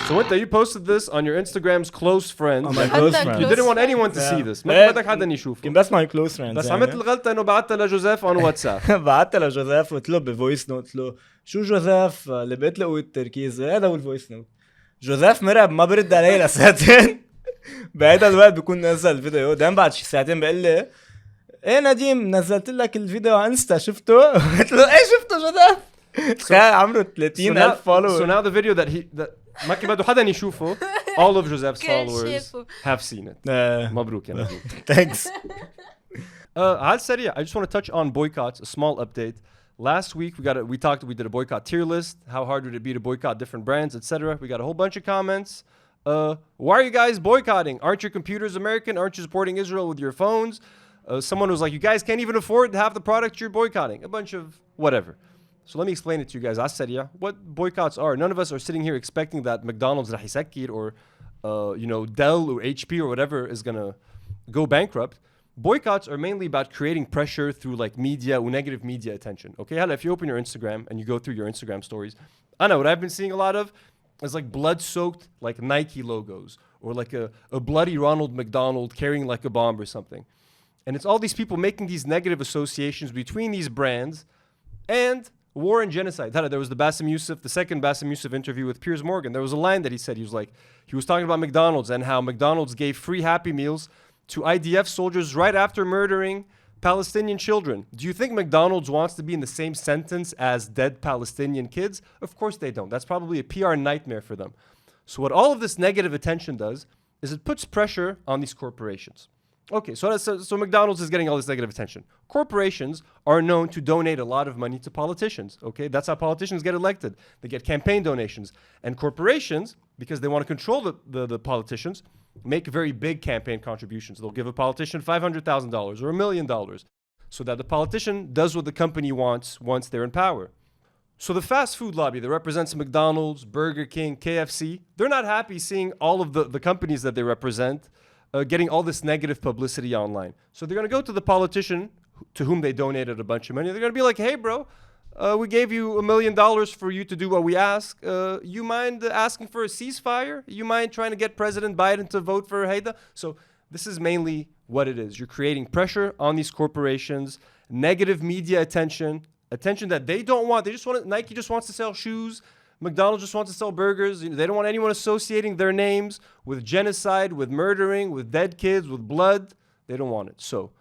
So you posted this on your Instagram's close friends. On my close friends. You didn't want anyone to see this. ما بدك حدا يشوفه. كان بس my close friends. بس عملت الغلطة إنه بعتها لجوزيف on WhatsApp. بعتها لجوزيف وقلت له بفويس نوت له شو جوزيف اللي بتلاقوا التركيز هذا هو الفويس نوت. جوزيف مرعب ما برد علي لساعتين. بهذا الوقت بكون نزل الفيديو دام بعد شي ساعتين بقول لي ايه نديم نزلت لك الفيديو على انستا شفته؟ قلت له ايه شفته جوزيف؟ تخيل عمره 30,000 فولور. So now the video that ما كي بدو حدا يشوفه all of Joseph's followers have seen it. مبروك يا نبيل. Thanks. على السريع, I just want to touch on boycotts, a small update. Last week we did a boycott tier list. How hard would it be to boycott different brands, etc. We got a whole bunch of comments. Why are you guys boycotting? Aren't your computers American? Aren't you supporting Israel with your phones? Someone was like, you guys can't even afford half the products you're boycotting. A bunch of whatever. So let me explain it to you guys. Asariya, what boycotts are. None of us are sitting here expecting that McDonald's رح يسكر or Dell or HP or whatever is gonna go bankrupt. Boycotts are mainly about creating pressure through like media or negative media attention. Okay, if you open your Instagram and you go through your Instagram stories, I know what I've been seeing a lot of is like blood-soaked like Nike logos or like a bloody Ronald McDonald carrying like a bomb or something. And it's all these people making these negative associations between these brands and war and genocide. There was the second Bassem Youssef interview with Piers Morgan. There was a line that he said, he was talking about McDonald's and how McDonald's gave free Happy Meals to IDF soldiers right after murdering Palestinian children. Do you think McDonald's wants to be in the same sentence as dead Palestinian kids? Of course they don't. That's probably a PR nightmare for them. So what all of this negative attention does is it puts pressure on these corporations. Okay, so McDonald's is getting all this negative attention. Corporations are known to donate a lot of money to politicians, okay? That's how politicians get elected. They get campaign donations. And corporations, because they want to control the politicians, make very big campaign contributions. They'll give a politician $500,000 or $1 million so that the politician does what the company wants once they're in power. So the fast food lobby that represents McDonald's, Burger King, KFC, they're not happy seeing all of the companies that they represent getting all this negative publicity online. So they're going to go to the politician to whom they donated a bunch of money. They're going to be like, hey, bro, we gave you $1 million for you to do what we ask. You mind asking for a ceasefire? You mind trying to get President Biden to vote for Haida? So this is mainly what it is. You're creating pressure on these corporations, negative media attention that they don't want. Nike just wants to sell shoes. McDonald's just wants to sell burgers. They don't want anyone associating their names with genocide, with murdering, with dead kids, with blood. They don't want it. So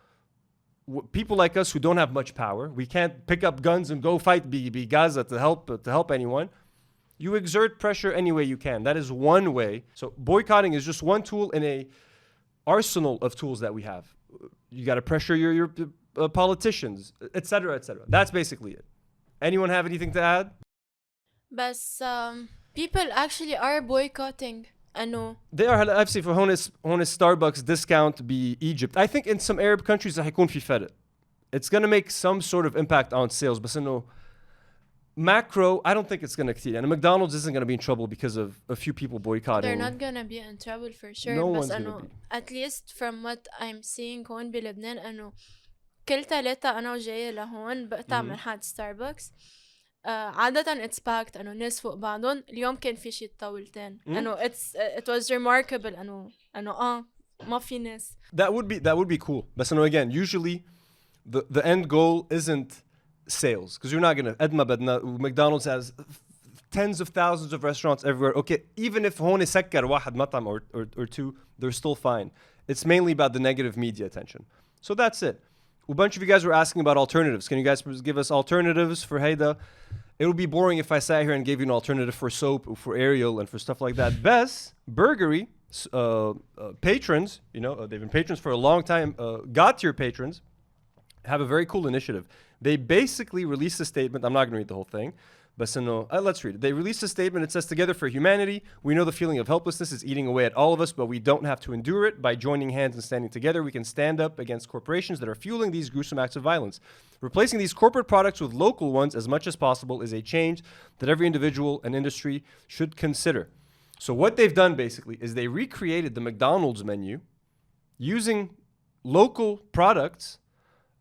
people like us who don't have much power, we can't pick up guns and go fight Gaza to help anyone. You exert pressure any way you can. That is one way. So boycotting is just one tool in a arsenal of tools that we have. You got to pressure your politicians, etc., etc. That's basically it. Anyone have anything to add? But people actually are boycotting. They are. I've seen for هون Starbucks discount be Egypt. I think in some Arab countries رح يكون في فرق. It's going to make some sort of impact on sales. But macro, I don't think it's going to كتير. And McDonald's isn't going to be in trouble because of a few people boycotting. They're not going to be in trouble for sure. No one's going to be. At least from what I'm seeing هون بلبنان كل ثلاثة أنا وجاية لهون بقطع من حد ستاربكس. عادة it's packed ناس فوق بعضهم. اليوم كان في شي طاولتين. It was remarkable ما في ناس. That would be cool. But again, usually the end goal isn't sales because you're not gonna McDonald's has tens of thousands of restaurants everywhere. Okay, even if هون سكر واحد مطعم or two, they're still fine. It's mainly about the negative media attention. So that's it. A bunch of you guys were asking about alternatives. Can you guys give us alternatives for Haida? It would be boring if I sat here and gave you an alternative for soap or for Ariel and for stuff like that. Best Burgery patrons, they've been patrons for a long time, God-tier patrons, have a very cool initiative. They basically released a statement. I'm not going to read the whole thing. But let's read it. They released a statement. It says, together for humanity, we know the feeling of helplessness is eating away at all of us, but we don't have to endure it. By joining hands and standing together, we can stand up against corporations that are fueling these gruesome acts of violence. Replacing these corporate products with local ones as much as possible is a change that every individual and industry should consider. So what they've done basically is they recreated the McDonald's menu using local products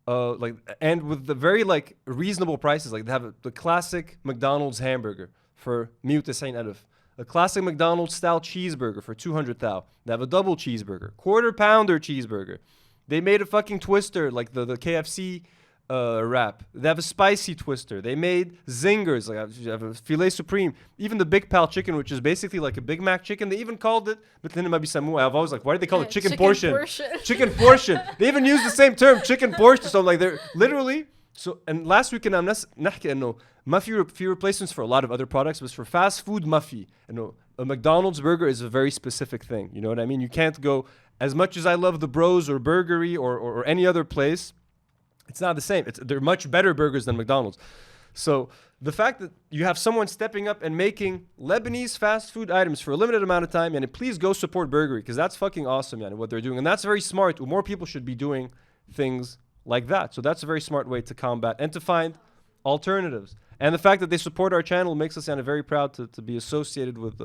and with the very reasonable prices. Like they have the classic McDonald's hamburger for 190,000. A classic McDonald's style cheeseburger for 200,000. They have a double cheeseburger, quarter pounder cheeseburger. They made a fucking twister like the KFC wrap. They have a spicy twister. They made zingers. You have a filet supreme. Even the Big Pal chicken, which is basically like a Big Mac chicken. They even called it, but then I've always why do they call it chicken portion? Chicken portion. They even use the same term, chicken portion. So they're literally. So and last week I'm نحكي إنه ما في replacements for a lot of other products, but for fast food ما في. A McDonald's burger is a very specific thing. You know what I mean? You can't go as much as I love the Bros or Burgery or any other place. It's not the same. They're much better burgers than McDonald's. So the fact that you have someone stepping up and making Lebanese fast food items for a limited amount of time, and please go support Burgery, because that's fucking awesome, man, what they're doing. And that's very smart. More people should be doing things like that. So that's a very smart way to combat and to find alternatives. And the fact that they support our channel makes us very proud to be associated with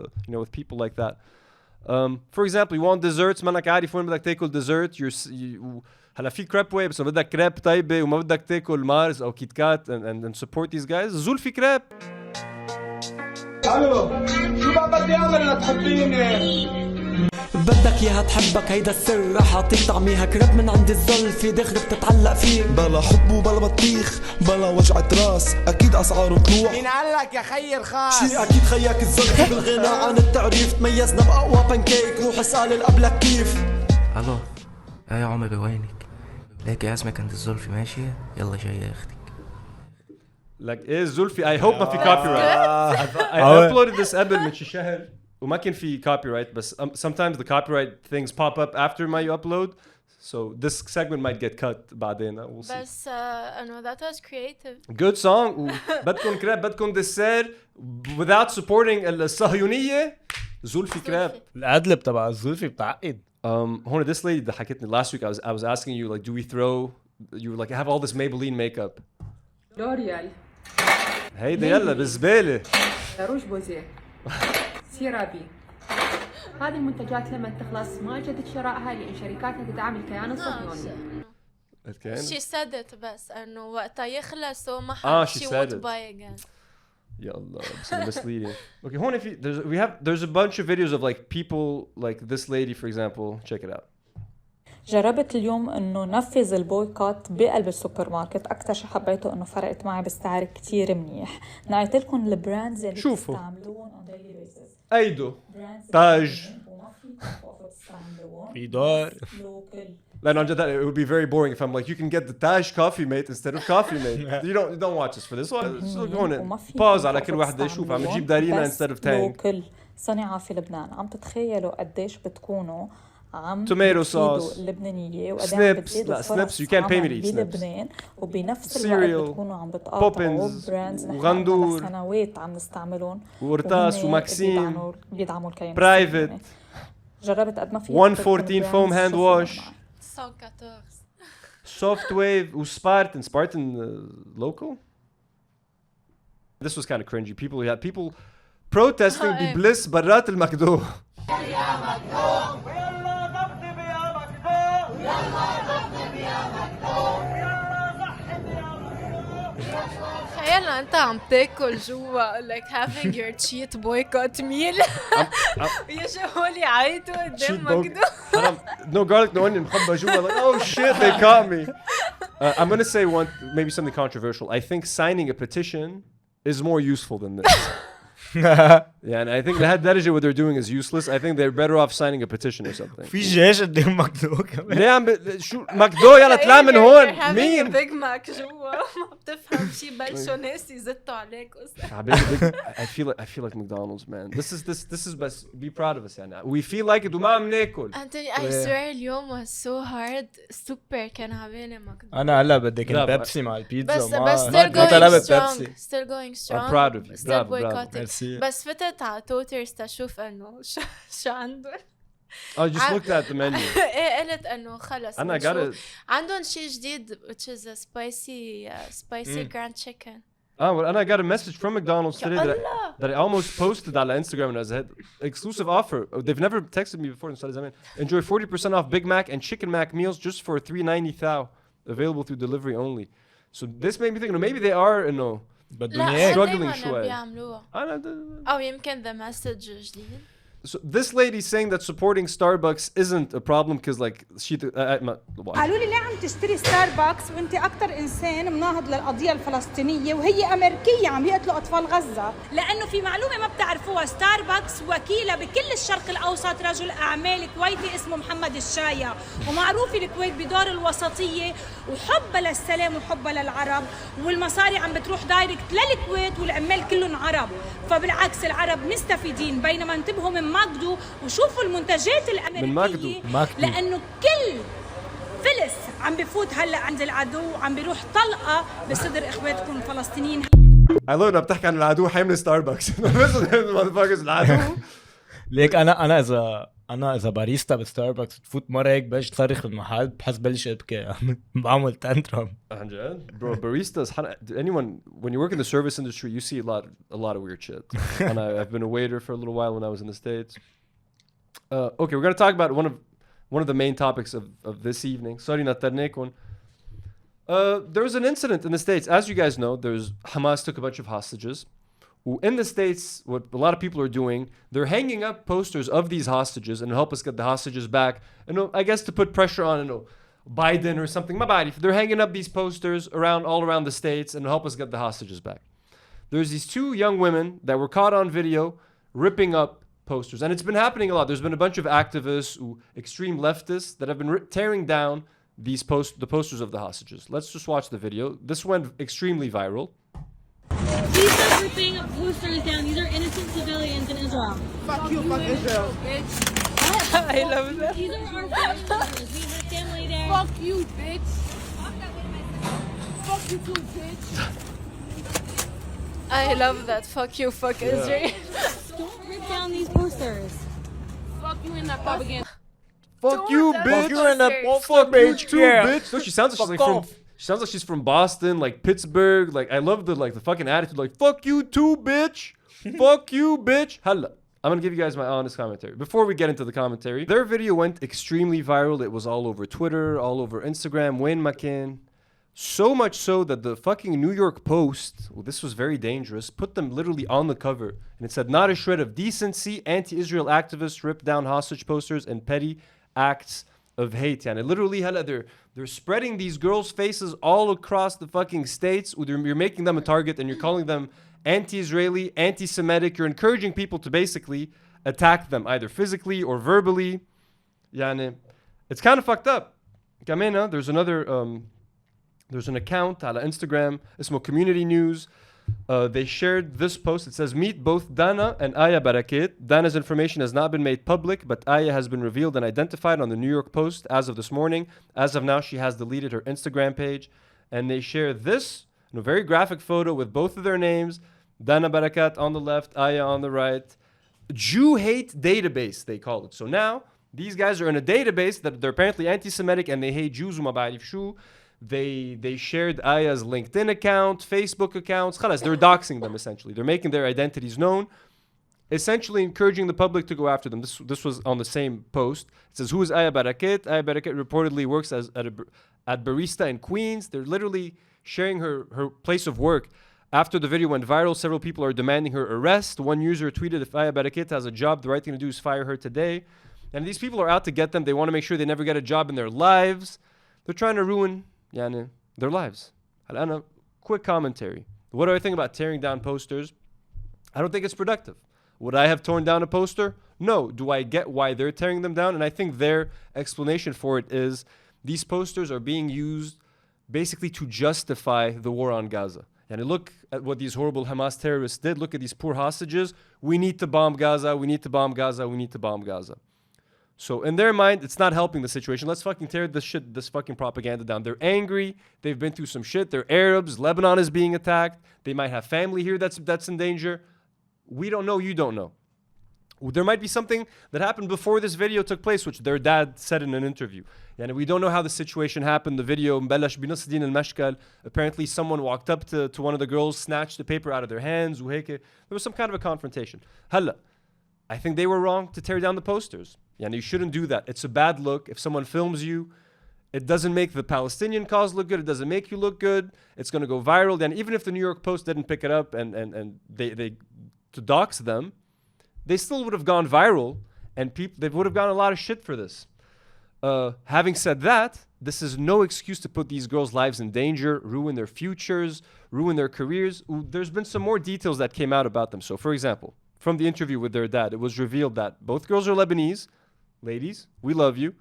with people like that. For example, you want desserts, منك عارف وين بدك تاكل dessert. هلا في كريب واي بس بدك كريب طيبه وما بدك تاكل مارس او كيت كات and support these guys. زول في كريب. الو شو بقى بدي اعمل لتحبيني؟ بدك اياها تحبك هيدا السر رح اعطيك طعميها كريب من عند الزل في دغري بتتعلق فيه بلا حب وبلا بطيخ بلا وجعة راس اكيد اسعاره طلوع مين قالك يا خيي الخاص شي اكيد خياك الزلفي بالغنى عن التعريف تميزنا باقوى بانكيك روح اسال اللي قبلك كيف الو يا عمري وينك ليك عزمك عند الزلفي ماشيه يلا جايه يا اختك like ايه الزلفي I hope ما في copyright I uploaded this قبل من شي شهر وما كان في copyright بس sometimes the copyright things pop up after my upload so this segment might get cut بعدين we'll see بس انه that was creative good song بدكم كريب بدكم ديسير without supporting الصهيونية زلفي كريب الأدلب تبع الزلفي بتعقد هون this lady that حكتني last week I was asking you like do we throw you were like I have all this Maybelline makeup لوريال هيدا يلا بالزبالة روج بوزيه سيرابي هذه المنتجات لما تخلص ما جدت شرائها لأن شركاتها تدعم الكيان الصهيوني she said it بس انه وقتها يخلص وما حد she won't buy again يلا بس misleading okay هون في there's a bunch of videos of like people like this lady for example check it out جربت اليوم انه نفذ البويكوت بقلب السوبر ماركت اكثر شيء حبيته انه فرقت معي بالسعر كتير منيح نقيت لكم البراندز اللي بتستعملوهم on daily basis ايدو تاج في دار لا no it would be very boring if I'm like you can get the Taj coffee mate instead of coffee mate you don't watch us for this so هون pause على كل واحد يشوف عم نجيب دارينا instead of tang كل صناعة في لبنان عم تتخيلوا قديش بتكونوا عم tomato sauce اللبنانية snips snips you can't pay me to eat بلبنان وبنفس الوقت بتكونوا عم بتقاطعوا براندز وغندور سنوات عم نستعملهم وورتاس وماكسيم بيدعموا الكيان برايفت جربت قد ما في 114 foam hand wash 114 soft wave وسبارتن local this was kind of cringy people protesting ببلس برات المكدو تخيل انت عم تاكل جوا like having your cheat boycott meal يجوا لي عيطوا قدام مكدو no garlic no onion مخبى جوا like oh shit they caught me I'm gonna say maybe something controversial I think signing a petition is more useful than this yeah, and I think لهالدرجة what they're doing is useless. I think they're better off signing a petition or something. في جيش قدام مكدو كمان. ليه شو مكدو يلا اطلع من هون. مين؟ بيج ماك جوا ما بتفهم شيء بلشوا ناس يزتوا عليك I feel like McDonald's man. This is بس be proud of us يعني. We feel like it وما عم ناكل. Anthony, I swear اليوم was so hard. سوبر كان عبالي مكدو. أنا هلا بدي كان بيبسي مع البيتزا بس still going strong. I'm proud of you. Still boycotting. بس فتت على توترز تشوف انه شو عندهم I just looked at the menu ايه قلت انه خلص انا عندهم شيء جديد which is a spicy grand chicken well, and I got a message from McDonald's today that I almost posted على Instagram and I said exclusive offer they've never texted me before enjoy 40% off Big Mac and Chicken Mac meals just for $3.90 thou available through delivery only so this made me think maybe they are struggling شوي أو يمكن the message جديد So this lady saying that supporting Starbucks isn't a problem because like she قالوا لي ليه عم تشتري ستاربكس وانت اكثر انسان مناهض للقضيه الفلسطينيه وهي امريكيه عم يقتلوا اطفال غزه لانه في معلومه ما بتعرفوها ستاربكس وكيله بكل الشرق الاوسط رجل اعمال كويتي اسمه محمد الشايع ومعروف الكويت بدور الوسطيه وحبها للسلام وحبها للعرب والمصاري عم بتروح دايركت للكويت والعمال كلهم عرب فبالعكس العرب مستفيدين بينما انتبهوا من ماكدو وشوفوا المنتجات الامريكيه لانه فلس عم بفوت هلا عند العدو عم بيروح طلقه بصدر اخواتكم الفلسطينيين. I learned بتحكي عن العدو حيملي ستاربكس. motherfuckers العدو. ليك انا اذا باريستا بستاربكس تفوت مره هيك باش تصرخ بالمحل بحس بلش ابكي بعمل تانترم. عن جد bro baristas anyone when you work in the service industry you see a lot of weird shit. And I've been a waiter for a little while when I was in the States. Okay, we're going to talk about one of the main topics of this evening. Sorry natarnekon. There was an incident in the States. As you guys know, Hamas took a bunch of hostages. In the States, what a lot of people are doing, they're hanging up posters of these hostages and help us get the hostages back. And I guess to put pressure on Biden or something. They're hanging up these posters all around the States and help us get the hostages back. There's these two young women that were caught on video ripping up posters. And it's been happening a lot. There's been a bunch of activists, extreme leftists that have been tearing down the posters of the hostages. Let's just watch the video. This went extremely viral. Please stop ripping posters down. These are innocent civilians in Israel. Fuck you, fuck Israel. Bitch. I love that. These are our family members. We have family there. Fuck you, bitch. Fuck you too, bitch. I love that. Fuck you, fuck Israel. Don't rip down these posters. Fuck you in that propaganda. Fuck you, bitch. Fuck you too, bitch. So she sounds like she's from Boston, like Pittsburgh. Like I love the fucking attitude. Like fuck you too, bitch. Fuck you, bitch. Halla. I'm gonna give you guys my honest commentary. Before we get into the commentary, their video went extremely viral. It was all over Twitter, all over Instagram, Wayne McCann. So much so that the fucking New York Post, this was very dangerous, put them literally on the cover. And it said, not a shred of decency, anti-Israel activists rip down hostage posters and petty acts of hate. And literally, they're spreading these girls' faces all across the fucking states. You're making them a target and you're calling them anti-Israeli, anti-Semitic. You're encouraging people to basically attack them, either physically or verbally. Yani, it's kind of fucked up. Kamena, there's an account on Instagram, اسمه Community News. They shared this post. It says, meet both Dana and Aya Baraket. Dana's information has not been made public, but Aya has been revealed and identified on the New York Post as of this morning. As of now, she has deleted her Instagram page. And they share this very graphic photo with both of their names. Dana Barakat on the left, Aya on the right. Jew hate database, they call it. So now, these guys are in a database that they're apparently anti-Semitic and they hate Jews. They shared Aya's LinkedIn account, Facebook accounts. They're doxing them essentially. They're making their identities known, essentially encouraging the public to go after them. This was on the same post. It says, who is Aya Baraket? Aya Baraket reportedly works at Barista in Queens. They're literally sharing her place of work. After the video went viral, several people are demanding her arrest. One user tweeted, if Aya Baraket has a job, the right thing to do is fire her today. And these people are out to get them. They want to make sure they never get a job in their lives. They're trying to ruin their lives. Quick commentary. What do I think about tearing down posters? I don't think it's productive. Would I have torn down a poster? No. Do I get why they're tearing them down? And I think their explanation for it is these posters are being used basically to justify the war on Gaza. And look at what these horrible Hamas terrorists did. Look at these poor hostages. We need to bomb Gaza. We need to bomb Gaza. We need to bomb Gaza. So in their mind, it's not helping the situation. Let's fucking tear this fucking propaganda down. They're angry. They've been through some shit. They're Arabs. Lebanon is being attacked. They might have family here that's in danger. We don't know. You don't know. There might be something that happened before this video took place, which their dad said in an interview. And we don't know how the situation happened. The video, apparently someone walked up to one of the girls, snatched the paper out of their hands. There was some kind of a confrontation. I think they were wrong to tear down the posters. You shouldn't do that. It's a bad look. If someone films you, it doesn't make the Palestinian cause look good. It doesn't make you look good. It's going to go viral. Then even if the New York Post didn't pick it up and they to dox them, they still would have gone viral and they would have gotten a lot of shit for this. Having said that, this is no excuse to put these girls' lives in danger, ruin their futures, ruin their careers. There's been some more details that came out about them. So for example, from the interview with their dad, it was revealed that both girls are Lebanese. Ladies, we love you.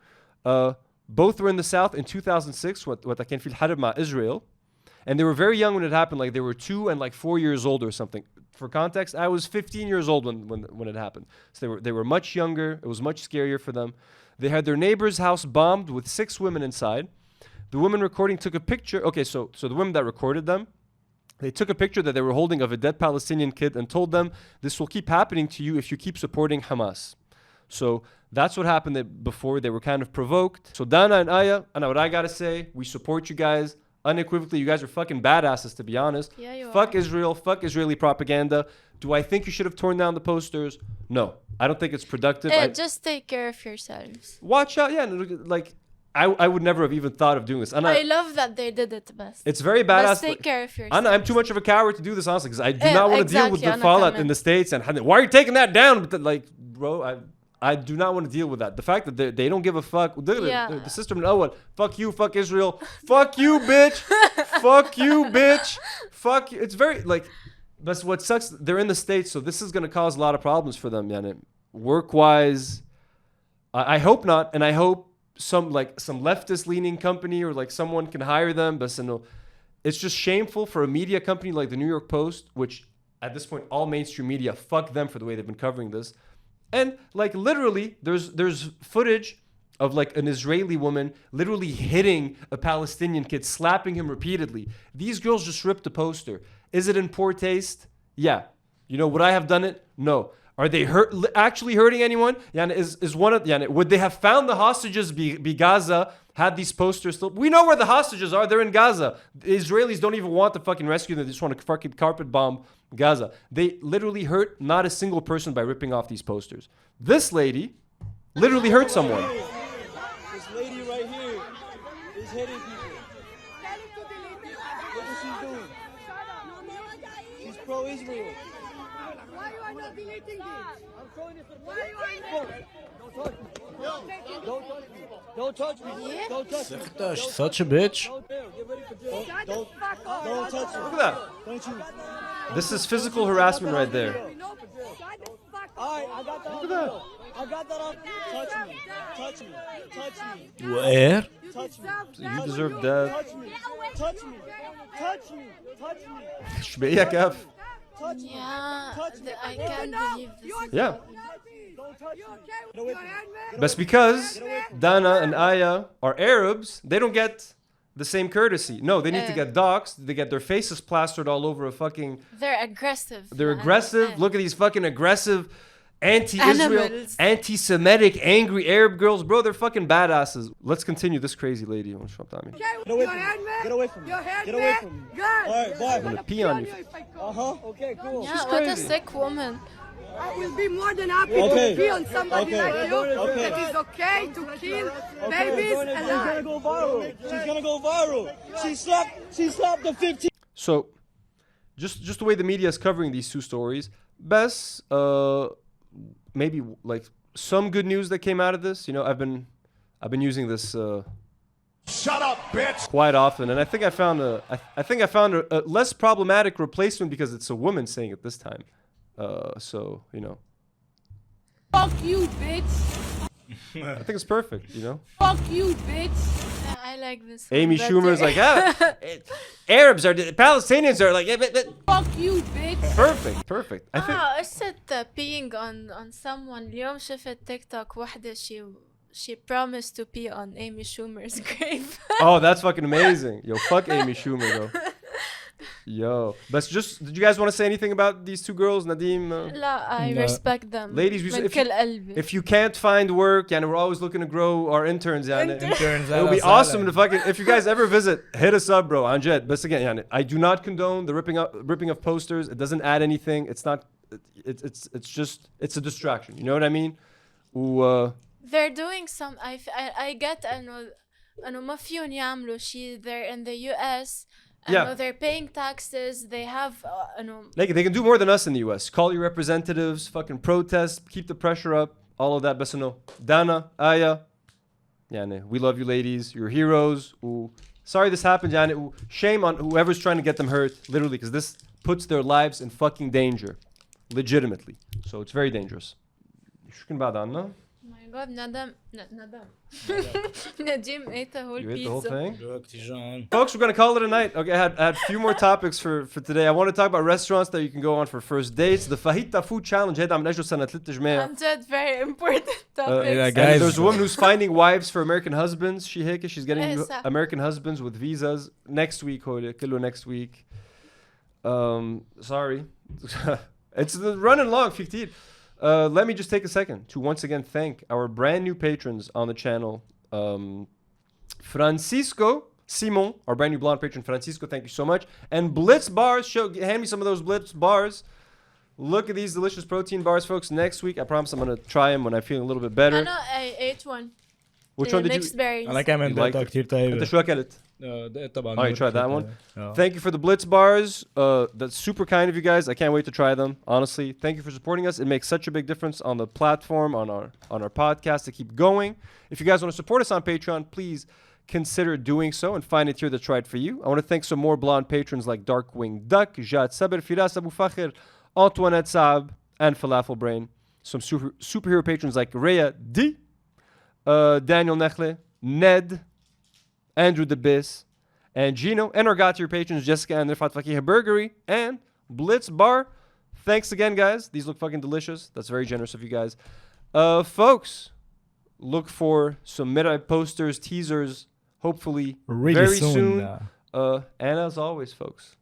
Both were in the south in 2006 وقت في الحرب مع Israel. And they were very young when it happened, like they were 2 and like 4 years old or something. For context, I was 15 years old when it happened. So they were much younger. It was much scarier for them. They had their neighbor's house bombed with 6 women inside. The woman recording took a picture. Okay, so the women that recorded them, they took a picture that they were holding of a dead Palestinian kid and told them, this will keep happening to you if you keep supporting Hamas. So that's what happened before. They were kind of provoked. So Dana and Aya, and what I gotta say, we support you guys unequivocally. You guys are fucking badasses, to be honest. Yeah, you fuck are. Israel, fuck Israeli propaganda. Do I think you should have torn down the posters? No. I don't think it's productive. Just take care of yourselves. Watch out. Yeah, like, I would never have even thought of doing this. And I love that they did it best. It's very badass. Just take care of yourself. I'm too much of a coward to do this, honestly, because I do not want to deal with the fallout in the States. And why are you taking that down? But like, bro, I do not want to deal with that. The fact that they don't give a fuck. The sister in Awal, fuck you, fuck Israel. Fuck you, bitch. Fuck you, bitch. Fuck you. It's very, like, that's what sucks. They're in the States, so this is going to cause a lot of problems for them, work-wise. I hope not, and I hope some leftist-leaning company or like someone can hire them. But it's just shameful for a media company like the New York Post, which at this point all mainstream media, fuck them for the way they've been covering this. And like literally, there's footage of like an Israeli woman literally hitting a Palestinian kid, slapping him repeatedly. These girls just ripped the poster. Is it in poor taste? Yeah. Would I have done it? No. Are they actually hurting anyone? Would they have found the hostages be Gaza, had these posters still? We know where the hostages are. They're in Gaza. The Israelis don't even want to fucking rescue them. They just want to fucking carpet bomb Gaza. They literally hurt not a single person by ripping off these posters. This lady literally hurt someone. This lady right here is hitting people. Look what she's doing. She's pro-Israel. Why you are not deleting this? I'm showing you for Don't touch me. Don't touch me. Don't touch me. Such a bitch. Don't touch me. Look at that. Don't you? This is physical harassment right there. Alright, I got that. Look at that. I got that off. Touch me. Touch me. Touch me. Where? Touch me. You deserve death. Touch me. Touch me. Touch me. Touch me. شبيه كف. Yeah, I can't believe this. Yeah. But because Dana and Aya are Arabs, they don't get the same courtesy. No, they need to get doxxed. They get their faces plastered all over a fucking... They're aggressive. They're aggressive. Look at these fucking aggressive, anti-Israel, anti-Semitic, angry Arab girls. Bro, they're fucking badasses. Let's continue this crazy lady. Get away from me. Get away from me. Get away from me. All right, bye. I'm gonna pee on you. Okay, cool. Yeah, what a sick woman. I will be more than happy to be on somebody like you. That is okay to kill babies alive. She's gonna go viral. She's gonna go viral. She slapped the 15. So, just the way the media is covering these two stories, Bess, maybe like some good news that came out of this. I've been using this. Shut up, bitch! Quite often, and I think I found a less problematic replacement because it's a woman saying it this time. So Fuck you, bitch! I think it's perfect. Fuck you, bitch! Yeah, I like this. Amy Schumer's like, Arabs are Palestinians are like, fuck you, bitch. Perfect. I think. قصة peeing on someone. اليوم شفت تيك توك واحدة she promised to pee on Amy Schumer's grave. Oh, that's fucking amazing. Yo, fuck Amy Schumer though. Yo, but did you guys want to say anything about these two girls, Nadim? لا, I respect them. Ladies, if you can't find work, and we're always looking to grow our interns, it would be awesome to fucking, if you guys ever visit, hit us up, bro. Anjed. But again, I do not condone the ripping of posters. It doesn't add anything. It's not. It's a distraction. You know what I mean? They're doing some. I get إنه ما فيهم يعملوا شيء. They're in the US. Yeah. They're paying taxes. They have like they can do more than us in the US. Call your representatives, fucking protest, keep the pressure up, all of that. But Dana, Aya, we love you ladies. You're heroes. Sorry this happened, shame on whoever's trying to get them hurt, literally, because this puts their lives in fucking danger. Legitimately. So it's very dangerous. شو كان بعد عنا؟ my god, Nadim. Nadim ate the whole You ate pizza. the whole thing? John. Folks, we're going to call it a night. Okay, I had a few more topics for today. I want to talk about restaurants that you can go on for first dates. The Fahita Food Challenge. هيدا عم نجو سنة 3 جماعة. I'm just very important topics. Yeah, And guys. there's a woman who's finding wives for American husbands. She's getting Yes, sir. American husbands with visas next week. كله next week. Sorry. It's running long في كتير. Let me just take a second to once again thank our brand new patrons on the channel. Francisco Simon, our brand new blonde patron. Francisco, thank you so much. And Blitz Bars, hand me some of those Blitz Bars. Look at these delicious protein bars, folks. Next week, I promise I'm going to try them when I'm feeling a little bit better. I know, I ate one. Which one did you? Mixed berries. انا كمان دقتها كتير طيبة. انت شو اكلت؟ دقت طبعا. Oh, you tried that one? Oh. Thank you for the Blitz bars. That's super kind of you guys. I can't wait to try them. Honestly, thank you for supporting us. It makes such a big difference on the platform, on our podcast to keep going. If you guys want to support us on Patreon, please consider doing so and find a tier that's right for you. I want to thank some more blonde patrons like Darkwing Duck, Jad Sabir, Firas Abu Fakhr, Antoinette Saab, and Falafel Brain. Some superhero patrons like Rhea D, Daniel Nechle, Ned, Andrew DeBiss, and Gino, and our God tier patrons Jessica and Rifat Fakiha Burgery, and Blitz Bar. Thanks again, guys. These look fucking delicious. That's very generous of you guys. Folks, look for some Merheb posters, teasers, hopefully Really very soon. And as always, folks,